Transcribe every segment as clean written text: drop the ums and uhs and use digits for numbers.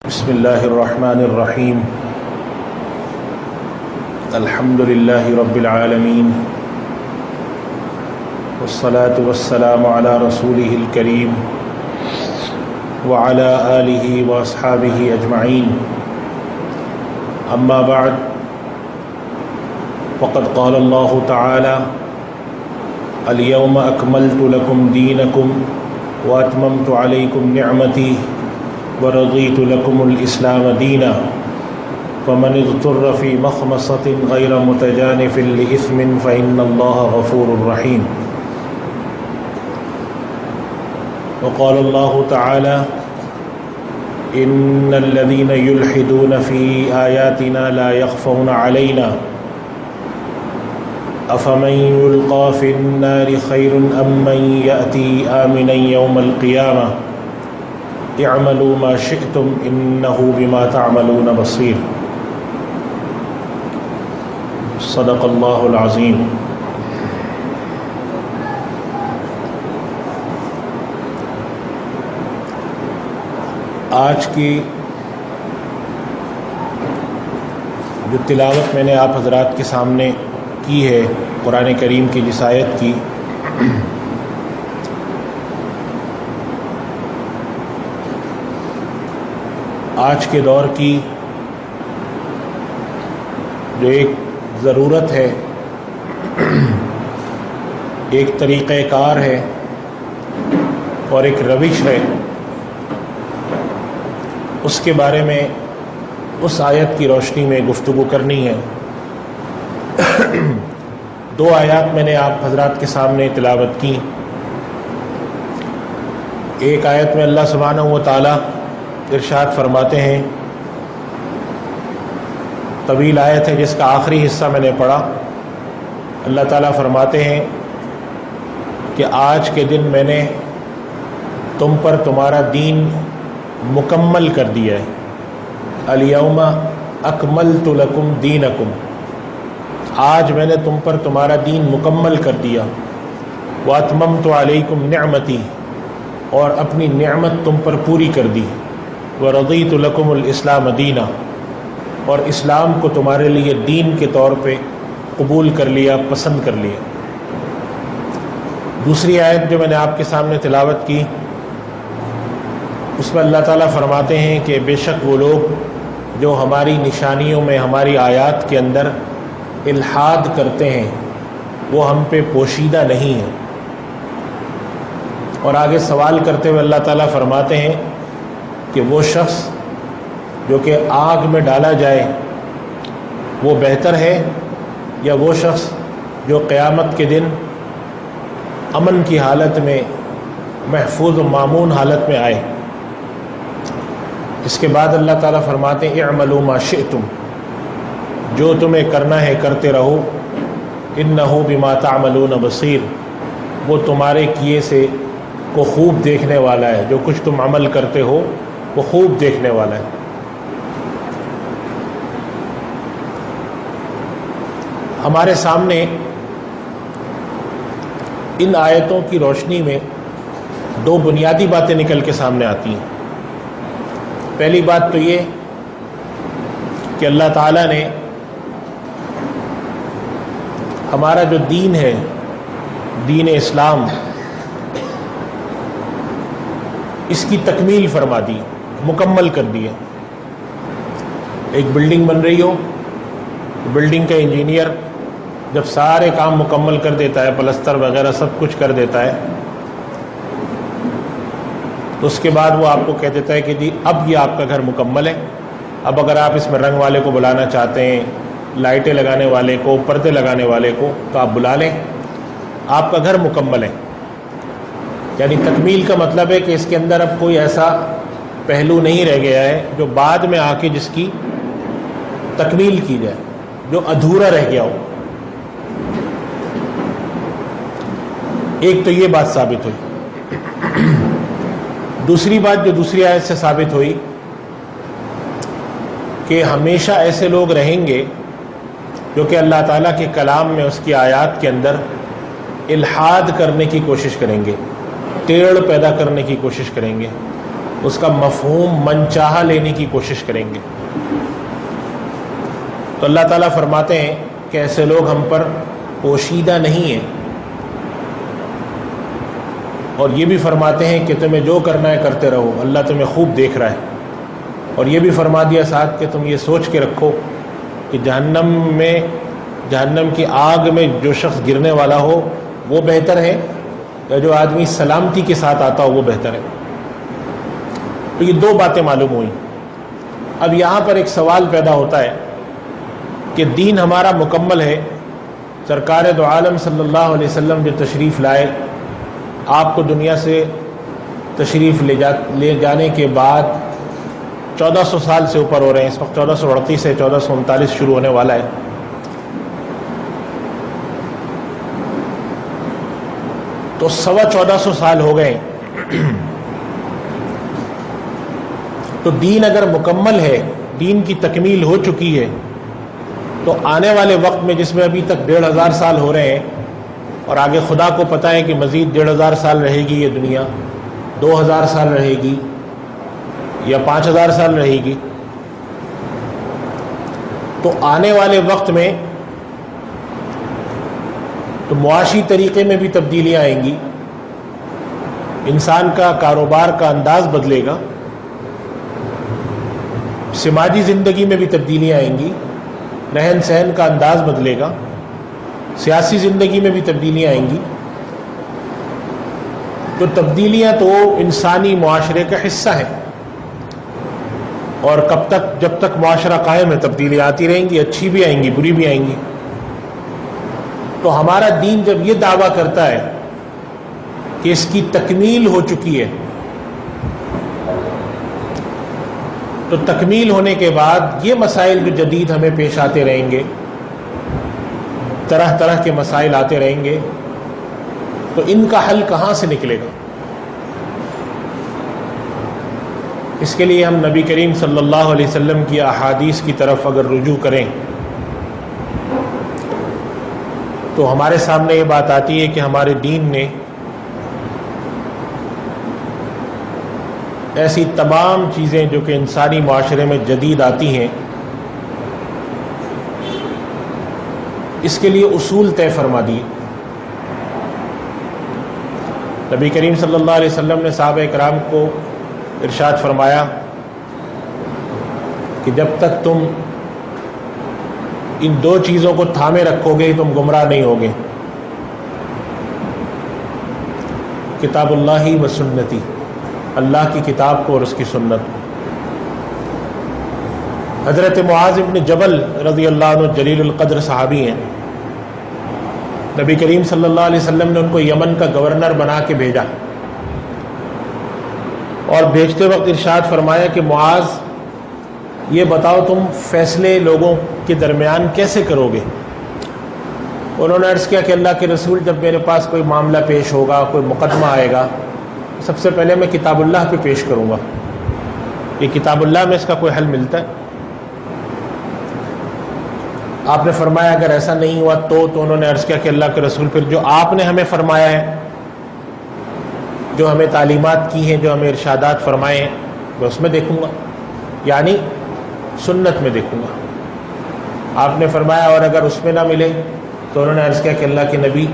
بسم اللہ الرحمن الرحیم الحمد للہ رب العالمین والصلاة والسلام علی رسولہ الکریم وعلی آلہ واصحابہ اجمعین اما بعد فقد قال اللہ تعالی اليوم اکملت لکم دینکم واتممت علیکم نعمتی ورضیت لکم الاسلام دینا فمن اضطر فی مخمصۃ غیر متجانف لإثم فإن اللہ غفور رحیم وقال اللہ تعالی ان الذین یلحدون فی آیاتنا لا یخفون علینا افمن یلقى فی النار خیر ام من یأتی آمنا یوم القیامہ اعملوا ما شئتم انه بما تعملون بصیر صدق اللہ العظیم۔ آج کی جو تلاوت میں نے آپ حضرات کے سامنے کی ہے قرآن کریم کی جس آیت کی، آج کے دور کی جو ایک ضرورت ہے، ایک طریقہ کار ہے اور ایک روش ہے، اس کے بارے میں اس آیت کی روشنی میں گفتگو کرنی ہے۔ دو آیات میں نے آپ حضرات کے سامنے تلاوت کی۔ ایک آیت میں اللہ سبحانہ و تعالی ارشاد فرماتے ہیں، طویل آیت ہے جس کا آخری حصہ میں نے پڑھا، اللہ تعالیٰ فرماتے ہیں کہ آج کے دن میں نے تم پر تمہارا دین مکمل کر دیا ہے۔ الیوم اکملت لکم دینکم، آج میں نے تم پر تمہارا دین مکمل کر دیا۔ واتممت علیکم نعمتی، اور اپنی نعمت تم پر پوری کر دی۔ ورضیت لکم الاسلام دینا، اور اسلام کو تمہارے لیے دین کے طور پہ قبول کر لیا، پسند کر لیا۔ دوسری آیت جو میں نے آپ کے سامنے تلاوت کی، اس میں اللہ تعالیٰ فرماتے ہیں کہ بے شک وہ لوگ جو ہماری نشانیوں میں، ہماری آیات کے اندر الحاد کرتے ہیں، وہ ہم پہ پوشیدہ نہیں ہیں۔ اور آگے سوال کرتے ہوئے اللہ تعالیٰ فرماتے ہیں کہ وہ شخص جو کہ آگ میں ڈالا جائے وہ بہتر ہے، یا وہ شخص جو قیامت کے دن امن کی حالت میں، محفوظ و مامون حالت میں آئے۔ اس کے بعد اللہ تعالیٰ فرماتے ہیں اعملوا ما شئتم، جو تمہیں کرنا ہے کرتے رہو، انہ بما تعملون بصیر، وہ تمہارے کیے سے کو خوب دیکھنے والا ہے، جو کچھ تم عمل کرتے ہو وہ خوب دیکھنے والا ہے۔ ہمارے سامنے ان آیتوں کی روشنی میں دو بنیادی باتیں نکل کے سامنے آتی ہیں۔ پہلی بات تو یہ کہ اللہ تعالیٰ نے ہمارا جو دین ہے، دین اسلام، اس کی تکمیل فرما دی، مکمل کر دیا۔ ایک بلڈنگ بن رہی ہو، بلڈنگ کا انجینئر جب سارے کام مکمل کر دیتا ہے، پلستر وغیرہ سب کچھ کر دیتا ہے، تو اس کے بعد وہ آپ کو کہہ دیتا ہے کہ جی اب یہ آپ کا گھر مکمل ہے، اب اگر آپ اس میں رنگ والے کو بلانا چاہتے ہیں، لائٹیں لگانے والے کو، پردے لگانے والے کو، تو آپ بلا لیں، آپ کا گھر مکمل ہے۔ یعنی تکمیل کا مطلب ہے کہ اس کے اندر اب کوئی ایسا پہلو نہیں رہ گیا ہے جو بعد میں آ کے جس کی تکمیل کی جائے، جو ادھورا رہ گیا ہو۔ ایک تو یہ بات ثابت ہوئی۔ دوسری بات جو دوسری آیت سے ثابت ہوئی کہ ہمیشہ ایسے لوگ رہیں گے جو کہ اللہ تعالیٰ کے کلام میں، اس کی آیات کے اندر الحاد کرنے کی کوشش کریں گے، ٹیڑھ پیدا کرنے کی کوشش کریں گے، اس کا مفہوم من چاہا لینے کی کوشش کریں گے۔ تو اللہ تعالیٰ فرماتے ہیں کہ ایسے لوگ ہم پر پوشیدہ نہیں ہیں، اور یہ بھی فرماتے ہیں کہ تمہیں جو کرنا ہے کرتے رہو، اللہ تمہیں خوب دیکھ رہا ہے۔ اور یہ بھی فرما دیا ساتھ کہ تم یہ سوچ کے رکھو کہ جہنم کی آگ میں جو شخص گرنے والا ہو وہ بہتر ہے یا جو آدمی سلامتی کے ساتھ آتا ہو وہ بہتر ہے۔ تو یہ دو باتیں معلوم ہوئیں۔ اب یہاں پر ایک سوال پیدا ہوتا ہے کہ دین ہمارا مکمل ہے، سرکار دو عالم صلی اللہ علیہ وسلم جو تشریف لائے، آپ کو دنیا سے تشریف لے جانے کے بعد 1400 سال سے اوپر ہو رہے ہیں، اس وقت 1438 سے 1439 شروع ہونے والا ہے۔ تو 1425 سال ہو گئے۔ تو دین اگر مکمل ہے، دین کی تکمیل ہو چکی ہے، تو آنے والے وقت میں جس میں ابھی تک 1500 سال ہو رہے ہیں اور آگے خدا کو پتہ ہے کہ مزید 1500 سال رہے گی یہ دنیا، 2000 سال رہے گی یا 5000 سال رہے گی، تو آنے والے وقت میں تو معاشی طریقے میں بھی تبدیلیاں آئیں گی، انسان کا کاروبار کا انداز بدلے گا، سماجی زندگی میں بھی تبدیلیاں آئیں گی، رہن سہن کا انداز بدلے گا، سیاسی زندگی میں بھی تبدیلیاں آئیں گی۔ تو تبدیلیاں تو انسانی معاشرے کا حصہ ہیں، اور جب تک معاشرہ قائم ہے تبدیلیاں آتی رہیں گی، اچھی بھی آئیں گی بری بھی آئیں گی۔ تو ہمارا دین جب یہ دعویٰ کرتا ہے کہ اس کی تکمیل ہو چکی ہے، تو تکمیل ہونے کے بعد یہ مسائل جو جدید ہمیں پیش آتے رہیں گے، طرح طرح کے مسائل آتے رہیں گے، تو ان کا حل کہاں سے نکلے گا؟ اس کے لیے ہم نبی کریم صلی اللہ علیہ وسلم کی احادیث کی طرف اگر رجوع کریں تو ہمارے سامنے یہ بات آتی ہے کہ ہمارے دین نے ایسی تمام چیزیں جو کہ انسانی معاشرے میں جدید آتی ہیں، اس کے لیے اصول طے فرما دیے۔ نبی کریم صلی اللہ علیہ وسلم نے صحابہ کرام کو ارشاد فرمایا کہ جب تک تم ان دو چیزوں کو تھامے رکھو گے تم گمراہ نہیں ہوگے، کتاب اللہ و سنتی، اللہ کی کتاب کو اور اس کی سنت۔ حضرت معاذ بن جبل رضی اللہ عنہ جلیل القدر صحابی ہیں، نبی کریم صلی اللہ علیہ وسلم نے ان کو یمن کا گورنر بنا کے بھیجا، اور بھیجتے وقت ارشاد فرمایا کہ معاذ یہ بتاؤ تم فیصلے لوگوں کے درمیان کیسے کرو گے؟ انہوں نے عرض کیا کہ اللہ کے رسول، جب میرے پاس کوئی معاملہ پیش ہوگا، کوئی مقدمہ آئے گا، سب سے پہلے میں کتاب اللہ پہ پیش کروں گا، یہ کتاب اللہ میں اس کا کوئی حل ملتا ہے؟ آپ نے فرمایا اگر ایسا نہیں ہوا تو انہوں نے عرض کیا کہ اللہ کے رسول، پھر جو آپ نے ہمیں فرمایا ہے، جو ہمیں تعلیمات کی ہیں، جو ہمیں ارشادات فرمائے ہیں، میں اس میں دیکھوں گا، یعنی سنت میں دیکھوں گا۔ آپ نے فرمایا اور اگر اس میں نہ ملے تو انہوں نے عرض کیا کہ اللہ کے نبی،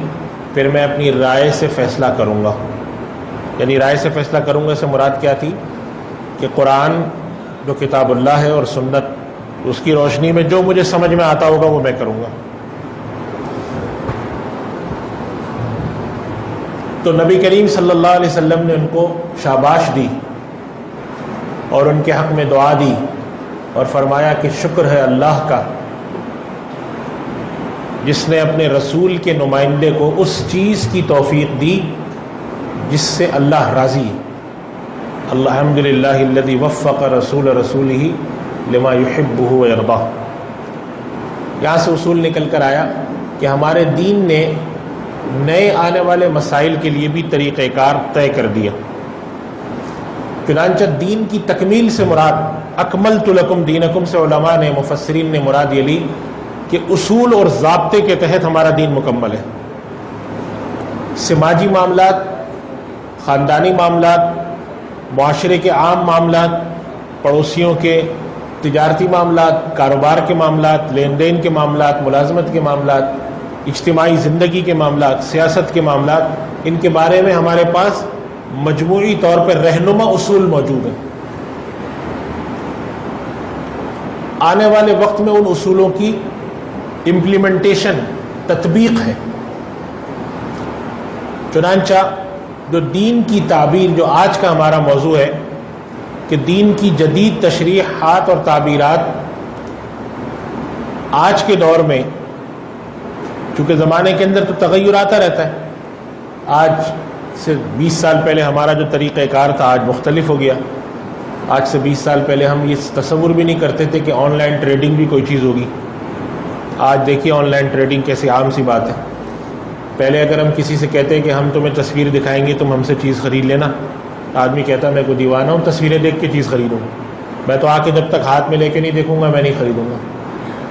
پھر میں اپنی رائے سے فیصلہ کروں گا۔ یعنی رائے سے فیصلہ کروں گا، اس سے مراد کیا تھی کہ قرآن جو کتاب اللہ ہے اور سنت، اس کی روشنی میں جو مجھے سمجھ میں آتا ہوگا وہ میں کروں گا۔ تو نبی کریم صلی اللہ علیہ وسلم نے ان کو شاباش دی اور ان کے حق میں دعا دی اور فرمایا کہ شکر ہے اللہ کا جس نے اپنے رسول کے نمائندے کو اس چیز کی توفیق دی جس سے اللہ راضی۔ الحمدللہ الذی وفق رسول رسولہ لما یحبہ ویرضاہ۔ یہاں سے اصول نکل کر آیا کہ ہمارے دین نے نئے آنے والے مسائل کے لیے بھی طریقہ کار طے کر دیا۔ چنانچہ دین کی تکمیل سے مراد اکملت لکم دینکم سے علماء نے، مفسرین نے مراد یہ لی کہ اصول اور ضابطے کے تحت ہمارا دین مکمل ہے۔ سماجی معاملات، خاندانی معاملات، معاشرے کے عام معاملات، پڑوسیوں کے تجارتی معاملات، کاروبار کے معاملات، لین دین کے معاملات، ملازمت کے معاملات، اجتماعی زندگی کے معاملات، سیاست کے معاملات، ان کے بارے میں ہمارے پاس مجموعی طور پر رہنما اصول موجود ہیں۔ آنے والے وقت میں ان اصولوں کی امپلیمنٹیشن، تطبیق ہے۔ چنانچہ جو دین کی تعبیر، جو آج کا ہمارا موضوع ہے کہ دین کی جدید تشریحات اور تعبیرات آج کے دور میں، چونکہ زمانے کے اندر تو تغیر آتا رہتا ہے، آج سے 20 سال پہلے ہمارا جو طریقہ کار تھا آج مختلف ہو گیا۔ آج سے 20 سال پہلے ہم یہ تصور بھی نہیں کرتے تھے کہ آن لائن ٹریڈنگ بھی کوئی چیز ہوگی۔ آج دیکھیے آن لائن ٹریڈنگ کیسی عام سی بات ہے۔ پہلے اگر ہم کسی سے کہتے ہیں کہ ہم تمہیں تصویر دکھائیں گے، تم ہم سے چیز خرید لینا، آدمی کہتا ہے میں کوئی دیوانہ ہوں تصویریں دیکھ کے چیز خریدوں، میں تو آ کے جب تک ہاتھ میں لے کے نہیں دیکھوں گا میں نہیں خریدوں گا۔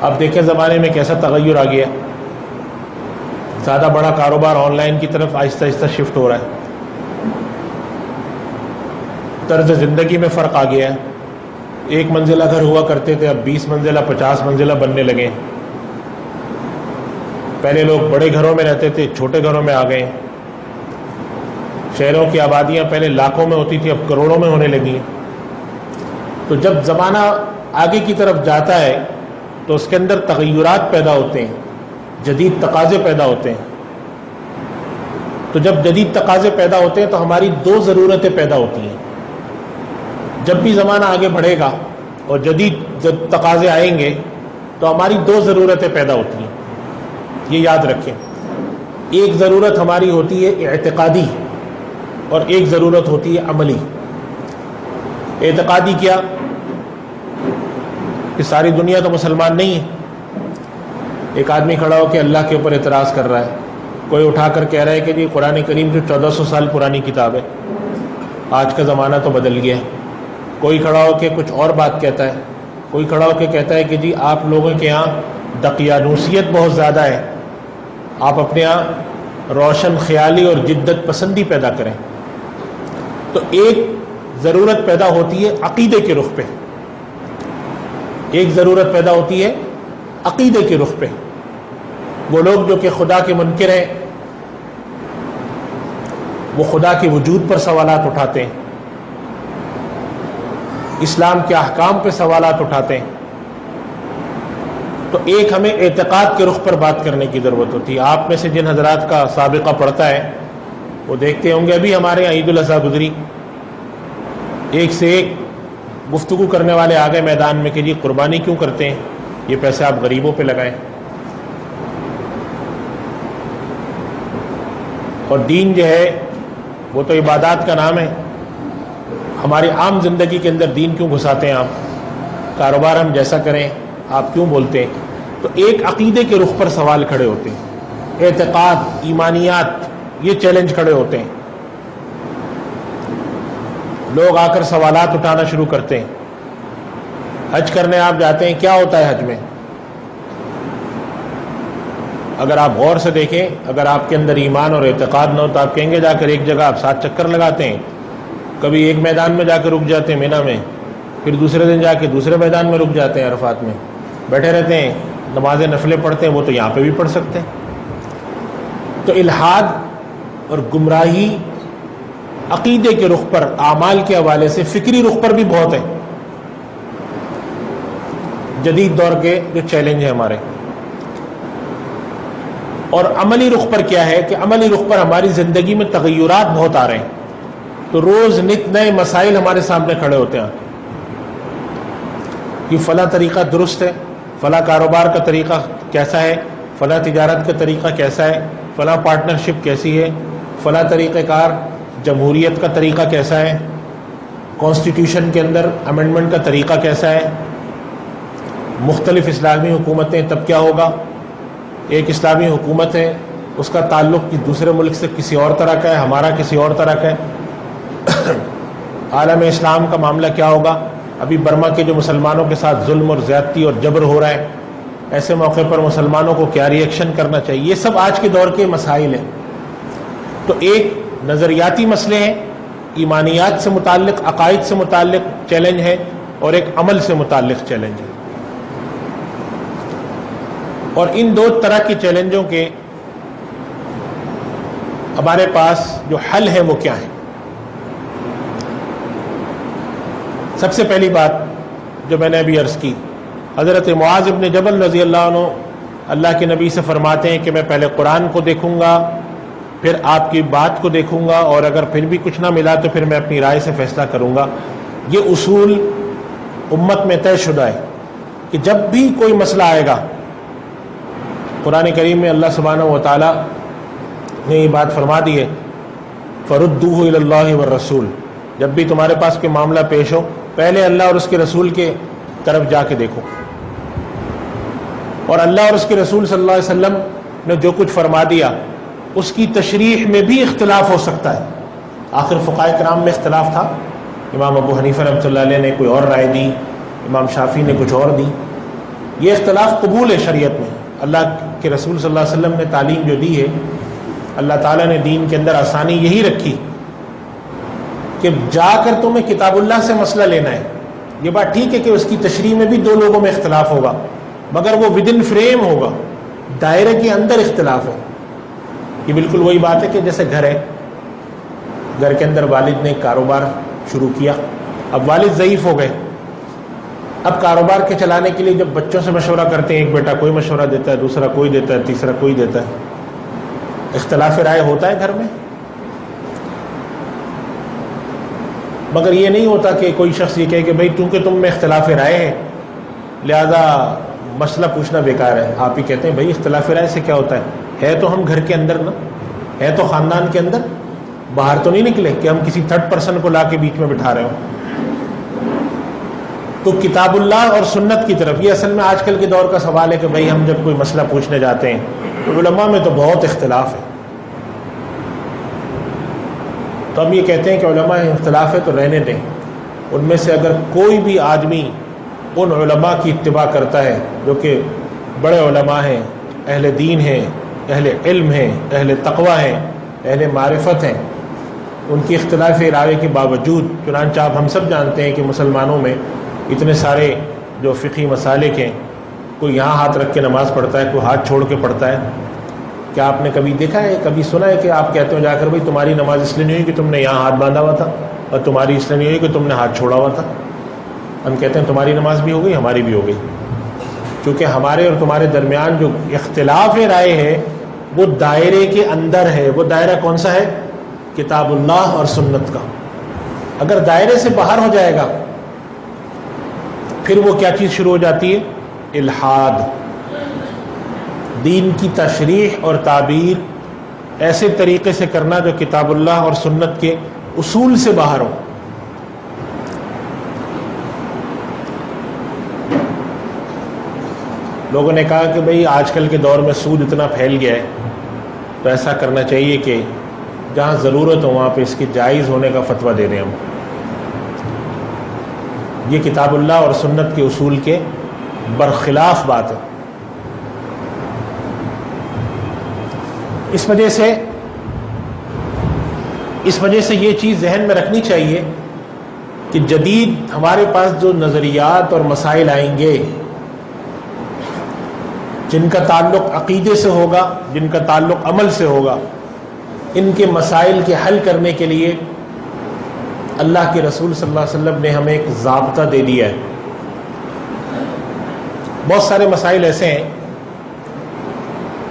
اب دیکھیں زمانے میں کیسا تغیر آ گیا، زیادہ بڑا کاروبار آن لائن کی طرف آہستہ آہستہ شفٹ ہو رہا ہے۔ طرز زندگی میں فرق آ گیا ہے۔ ایک منزلہ گھر ہوا کرتے تھے، اب 20 منزلہ 50 منزلہ بننے لگے۔ پہلے لوگ بڑے گھروں میں رہتے تھے، چھوٹے گھروں میں آ گئے۔ شہروں کی آبادیاں پہلے لاکھوں میں ہوتی تھی، اب کروڑوں میں ہونے لگی ہیں۔ تو جب زمانہ آگے کی طرف جاتا ہے تو اس کے اندر تغیرات پیدا ہوتے ہیں، جدید تقاضے پیدا ہوتے ہیں۔ تو جب جدید تقاضے پیدا ہوتے ہیں تو ہماری دو ضرورتیں پیدا ہوتی ہیں۔ جب بھی زمانہ آگے بڑھے گا اور جدید جب تقاضے آئیں گے تو ہماری دو ضرورتیں پیدا ہوتی ہیں، یہ یاد رکھیں۔ ایک ضرورت ہماری ہوتی ہے اعتقادی اور ایک ضرورت ہوتی ہے عملی۔ اعتقادی کیا کہ ساری دنیا تو مسلمان نہیں ہے۔ ایک آدمی کھڑا ہو کے اللہ کے اوپر اعتراض کر رہا ہے، کوئی اٹھا کر کہہ رہا ہے کہ جی قرآن کریم جو 1400 سال پرانی کتاب ہے، آج کا زمانہ تو بدل گیا ہے۔ کوئی کھڑا ہو کے کچھ اور بات کہتا ہے، کوئی کھڑا ہو کے کہتا ہے کہ جی آپ لوگوں کے یہاں دقیانوسیت بہت زیادہ ہے، آپ اپنے یہاں روشن خیالی اور جدت پسندی پیدا کریں۔ تو ایک ضرورت پیدا ہوتی ہے عقیدے کے رخ پہ، ایک ضرورت پیدا ہوتی ہے عقیدے کے رخ پہ۔ وہ لوگ جو کہ خدا کے منکر ہیں، وہ خدا کے وجود پر سوالات اٹھاتے ہیں، اسلام کے احکام پہ سوالات اٹھاتے ہیں۔ تو ایک ہمیں اعتقاد کے رخ پر بات کرنے کی ضرورت ہوتی ہے۔ آپ میں سے جن حضرات کا سابقہ پڑتا ہے وہ دیکھتے ہوں گے، ابھی ہمارے یہاں عید الاضحیٰ گزری، ایک سے ایک گفتگو کرنے والے آ گئے میدان میں کہ جی قربانی کیوں کرتے ہیں، یہ پیسے آپ غریبوں پہ لگائیں۔ اور دین جو ہے وہ تو عبادات کا نام ہے، ہماری عام زندگی کے اندر دین کیوں گھساتے ہیں آپ؟ کاروبار ہم جیسا کریں آپ کیوں بولتے ہیں؟ تو ایک عقیدے کے رخ پر سوال کھڑے ہوتے ہیں، اعتقاد، ایمانیات، یہ چیلنج کھڑے ہوتے ہیں۔ لوگ آ کر سوالات اٹھانا شروع کرتے ہیں۔ حج کرنے آپ جاتے ہیں، کیا ہوتا ہے حج میں؟ اگر آپ غور سے دیکھیں، اگر آپ کے اندر ایمان اور اعتقاد نہ ہو تو آپ کہیں گے جا کر ایک جگہ آپ 7 چکر لگاتے ہیں، کبھی ایک میدان میں جا کے رک جاتے ہیں مینا میں، پھر دوسرے دن جا کے دوسرے میدان میں رک جاتے ہیں عرفات میں، بیٹھے رہتے ہیں، نمازیں نفلیں پڑھتے ہیں، وہ تو یہاں پہ بھی پڑھ سکتے ہیں۔ تو الحاد اور گمراہی عقیدے کے رخ پر، اعمال کے حوالے سے فکری رخ پر بھی بہت ہے۔ جدید دور کے جو چیلنج ہیں ہمارے، اور عملی رخ پر کیا ہے کہ عملی رخ پر ہماری زندگی میں تغیرات بہت آ رہے ہیں۔ تو روز نت نئے مسائل ہمارے سامنے کھڑے ہوتے ہیں کہ فلاں طریقہ درست ہے، فلاں کاروبار کا طریقہ کیسا ہے، فلاں تجارت کا طریقہ کیسا ہے، فلاں پارٹنرشپ کیسی ہے، فلاں طریقہ کار جمہوریت کا طریقہ کیسا ہے، کانسٹیٹیوشن کے اندر امینڈمنٹ کا طریقہ کیسا ہے، مختلف اسلامی حکومتیں تب کیا ہوگا، ایک اسلامی حکومت ہے اس کا تعلق دوسرے ملک سے کسی اور طرح کا ہے، ہمارا کسی اور طرح کا ہے، عالم اسلام کا معاملہ کیا ہوگا، ابھی برما کے جو مسلمانوں کے ساتھ ظلم اور زیادتی اور جبر ہو رہا ہے، ایسے موقع پر مسلمانوں کو کیا ری ایکشن کرنا چاہیے، یہ سب آج کے دور کے مسائل ہیں۔ تو ایک نظریاتی مسئلے ہیں ایمانیات سے متعلق، عقائد سے متعلق چیلنج ہے اور ایک عمل سے متعلق چیلنج ہے، اور ان دو طرح کی چیلنجوں کے ہمارے پاس جو حل ہے وہ کیا ہے؟ سب سے پہلی بات جو میں نے ابھی عرض کی، حضرت معاذ بن جبل رضی اللہ عنہ اللہ کے نبی سے فرماتے ہیں کہ میں پہلے قرآن کو دیکھوں گا، پھر آپ کی بات کو دیکھوں گا، اور اگر پھر بھی کچھ نہ ملا تو پھر میں اپنی رائے سے فیصلہ کروں گا۔ یہ اصول امت میں طے شدہ ہے کہ جب بھی کوئی مسئلہ آئے گا، قرآن کریم میں اللہ سبحانہ و تعالیٰ نے یہ بات فرما دی ہے، فَرُدُّوهُ إِلَى اللَّهِ وَالرَّسُولِ، جب بھی تمہارے پاس کوئی معاملہ پیش ہو پہلے اللہ اور اس کے رسول کے طرف جا کے دیکھو، اور اللہ اور اس کے رسول صلی اللہ علیہ وسلم نے جو کچھ فرما دیا اس کی تشریح میں بھی اختلاف ہو سکتا ہے۔ آخر فقہائے کرام میں اختلاف تھا، امام ابو حنیفہ رحمۃ اللہ علیہ نے کوئی اور رائے دی، امام شافعی نے کچھ اور دی۔ یہ اختلاف قبول ہے شریعت میں، اللہ کے رسول صلی اللہ علیہ وسلم نے تعلیم جو دی ہے، اللہ تعالیٰ نے دین کے اندر آسانی یہی رکھی کہ جا کر تمہیں کتاب اللہ سے مسئلہ لینا ہے۔ یہ بات ٹھیک ہے کہ اس کی تشریح میں بھی دو لوگوں میں اختلاف ہوگا، مگر وہ ود ان فریم ہوگا، دائرے کے اندر اختلاف ہے۔ یہ بالکل وہی بات ہے کہ جیسے گھر ہے، گھر کے اندر والد نے کاروبار شروع کیا، اب والد ضعیف ہو گئے، اب کاروبار کے چلانے کے لیے جب بچوں سے مشورہ کرتے ہیں، ایک بیٹا کوئی مشورہ دیتا ہے، دوسرا کوئی دیتا ہے، تیسرا کوئی دیتا ہے، اختلاف رائے ہوتا ہے گھر میں۔ مگر یہ نہیں ہوتا کہ کوئی شخص یہ کہے کہ بھئی چونکہ تم میں اختلاف رائے ہے لہذا مسئلہ پوچھنا بیکار ہے۔ آپ ہی کہتے ہیں بھئی اختلاف رائے سے کیا ہوتا ہے تو ہم گھر کے اندر نا، ہے تو خاندان کے اندر، باہر تو نہیں نکلے کہ ہم کسی تھرڈ پرسن کو لا کے بیچ میں بٹھا رہے ہوں۔ تو کتاب اللہ اور سنت کی طرف، یہ اصل میں آج کل کے دور کا سوال ہے کہ بھئی ہم جب کوئی مسئلہ پوچھنے جاتے ہیں تو علماء میں تو بہت اختلاف ہے، تو ہم یہ کہتے ہیں کہ علماء اختلاف ہے تو رہنے دیں، ان میں سے اگر کوئی بھی آدمی ان علماء کی اتباع کرتا ہے جو کہ بڑے علماء ہیں، اہل دین ہیں، اہل علم ہیں، اہل تقوی ہیں، اہل معرفت ہیں، ان کی اختلاف رائے کے باوجود، چنانچہ آپ ہم سب جانتے ہیں کہ مسلمانوں میں اتنے سارے جو فقہی مسالک ہیں، کوئی یہاں ہاتھ رکھ کے نماز پڑھتا ہے، کوئی ہاتھ چھوڑ کے پڑھتا ہے۔ کیا آپ نے کبھی دیکھا ہے، کبھی سنا ہے کہ آپ کہتے ہو جا کر بھئی تمہاری نماز اس لیے نہیں ہوئی کہ تم نے یہاں ہاتھ باندھا ہوا تھا، اور تمہاری اس لیے نہیں ہوئی کہ تم نے ہاتھ چھوڑا ہوا تھا؟ ہم کہتے ہیں تمہاری نماز بھی ہو گئی، ہماری بھی ہو گئی، کیونکہ ہمارے اور تمہارے درمیان جو اختلاف رائے ہے وہ دائرے کے اندر ہے۔ وہ دائرہ کون سا ہے؟ کتاب اللہ اور سنت کا۔ اگر دائرے سے باہر ہو جائے گا پھر وہ کیا چیز شروع ہو جاتی ہے؟ الحاد، دین کی تشریح اور تعبیر ایسے طریقے سے کرنا جو کتاب اللہ اور سنت کے اصول سے باہر ہو۔ لوگوں نے کہا کہ بھئی آج کل کے دور میں سود اتنا پھیل گیا ہے تو ایسا کرنا چاہیے کہ جہاں ضرورت ہو وہاں پہ اس کے جائز ہونے کا فتویٰ دے دیں ہم۔ یہ کتاب اللہ اور سنت کے اصول کے برخلاف بات ہے۔ اس وجہ سے یہ چیز ذہن میں رکھنی چاہیے کہ جدید ہمارے پاس جو نظریات اور مسائل آئیں گے جن کا تعلق عقیدے سے ہوگا، جن کا تعلق عمل سے ہوگا، ان کے مسائل کے حل کرنے کے لیے اللہ کے رسول صلی اللہ علیہ وسلم نے ہمیں ایک ضابطہ دے دیا ہے۔ بہت سارے مسائل ایسے ہیں،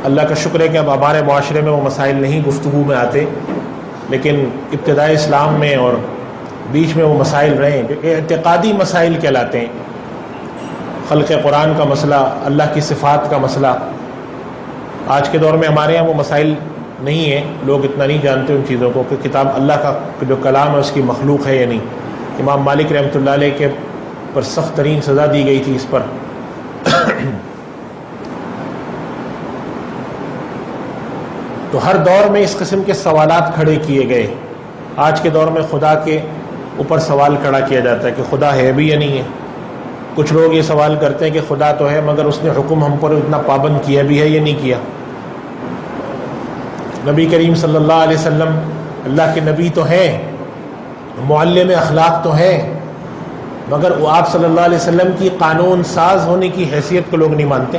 اللہ کا شکر ہے کہ اب ہمارے معاشرے میں وہ مسائل نہیں گفتگو میں آتے، لیکن ابتدائی اسلام میں اور بیچ میں وہ مسائل رہے ہیں جو اعتقادی مسائل کہلاتے ہیں۔ خلق قرآن کا مسئلہ، اللہ کی صفات کا مسئلہ، آج کے دور میں ہمارے ہاں وہ مسائل نہیں ہیں، لوگ اتنا نہیں جانتے ان چیزوں کو کہ کتاب اللہ کا جو کلام ہے اس کی مخلوق ہے یا نہیں۔ امام مالک رحمۃ اللہ علیہ کے پر سخت ترین سزا دی گئی تھی اس پر۔ تو ہر دور میں اس قسم کے سوالات کھڑے کیے گئے۔ آج کے دور میں خدا کے اوپر سوال کھڑا کیا جاتا ہے کہ خدا ہے بھی یا نہیں ہے۔ کچھ لوگ یہ سوال کرتے ہیں کہ خدا تو ہے مگر اس نے حکم ہم پر اتنا پابند کیا بھی ہے یا نہیں کیا۔ نبی کریم صلی اللہ علیہ وسلم اللہ کے نبی تو ہیں معلم اخلاق تو ہیں، مگر وہ آپ صلی اللہ علیہ وسلم کی قانون ساز ہونے کی حیثیت کو لوگ نہیں مانتے۔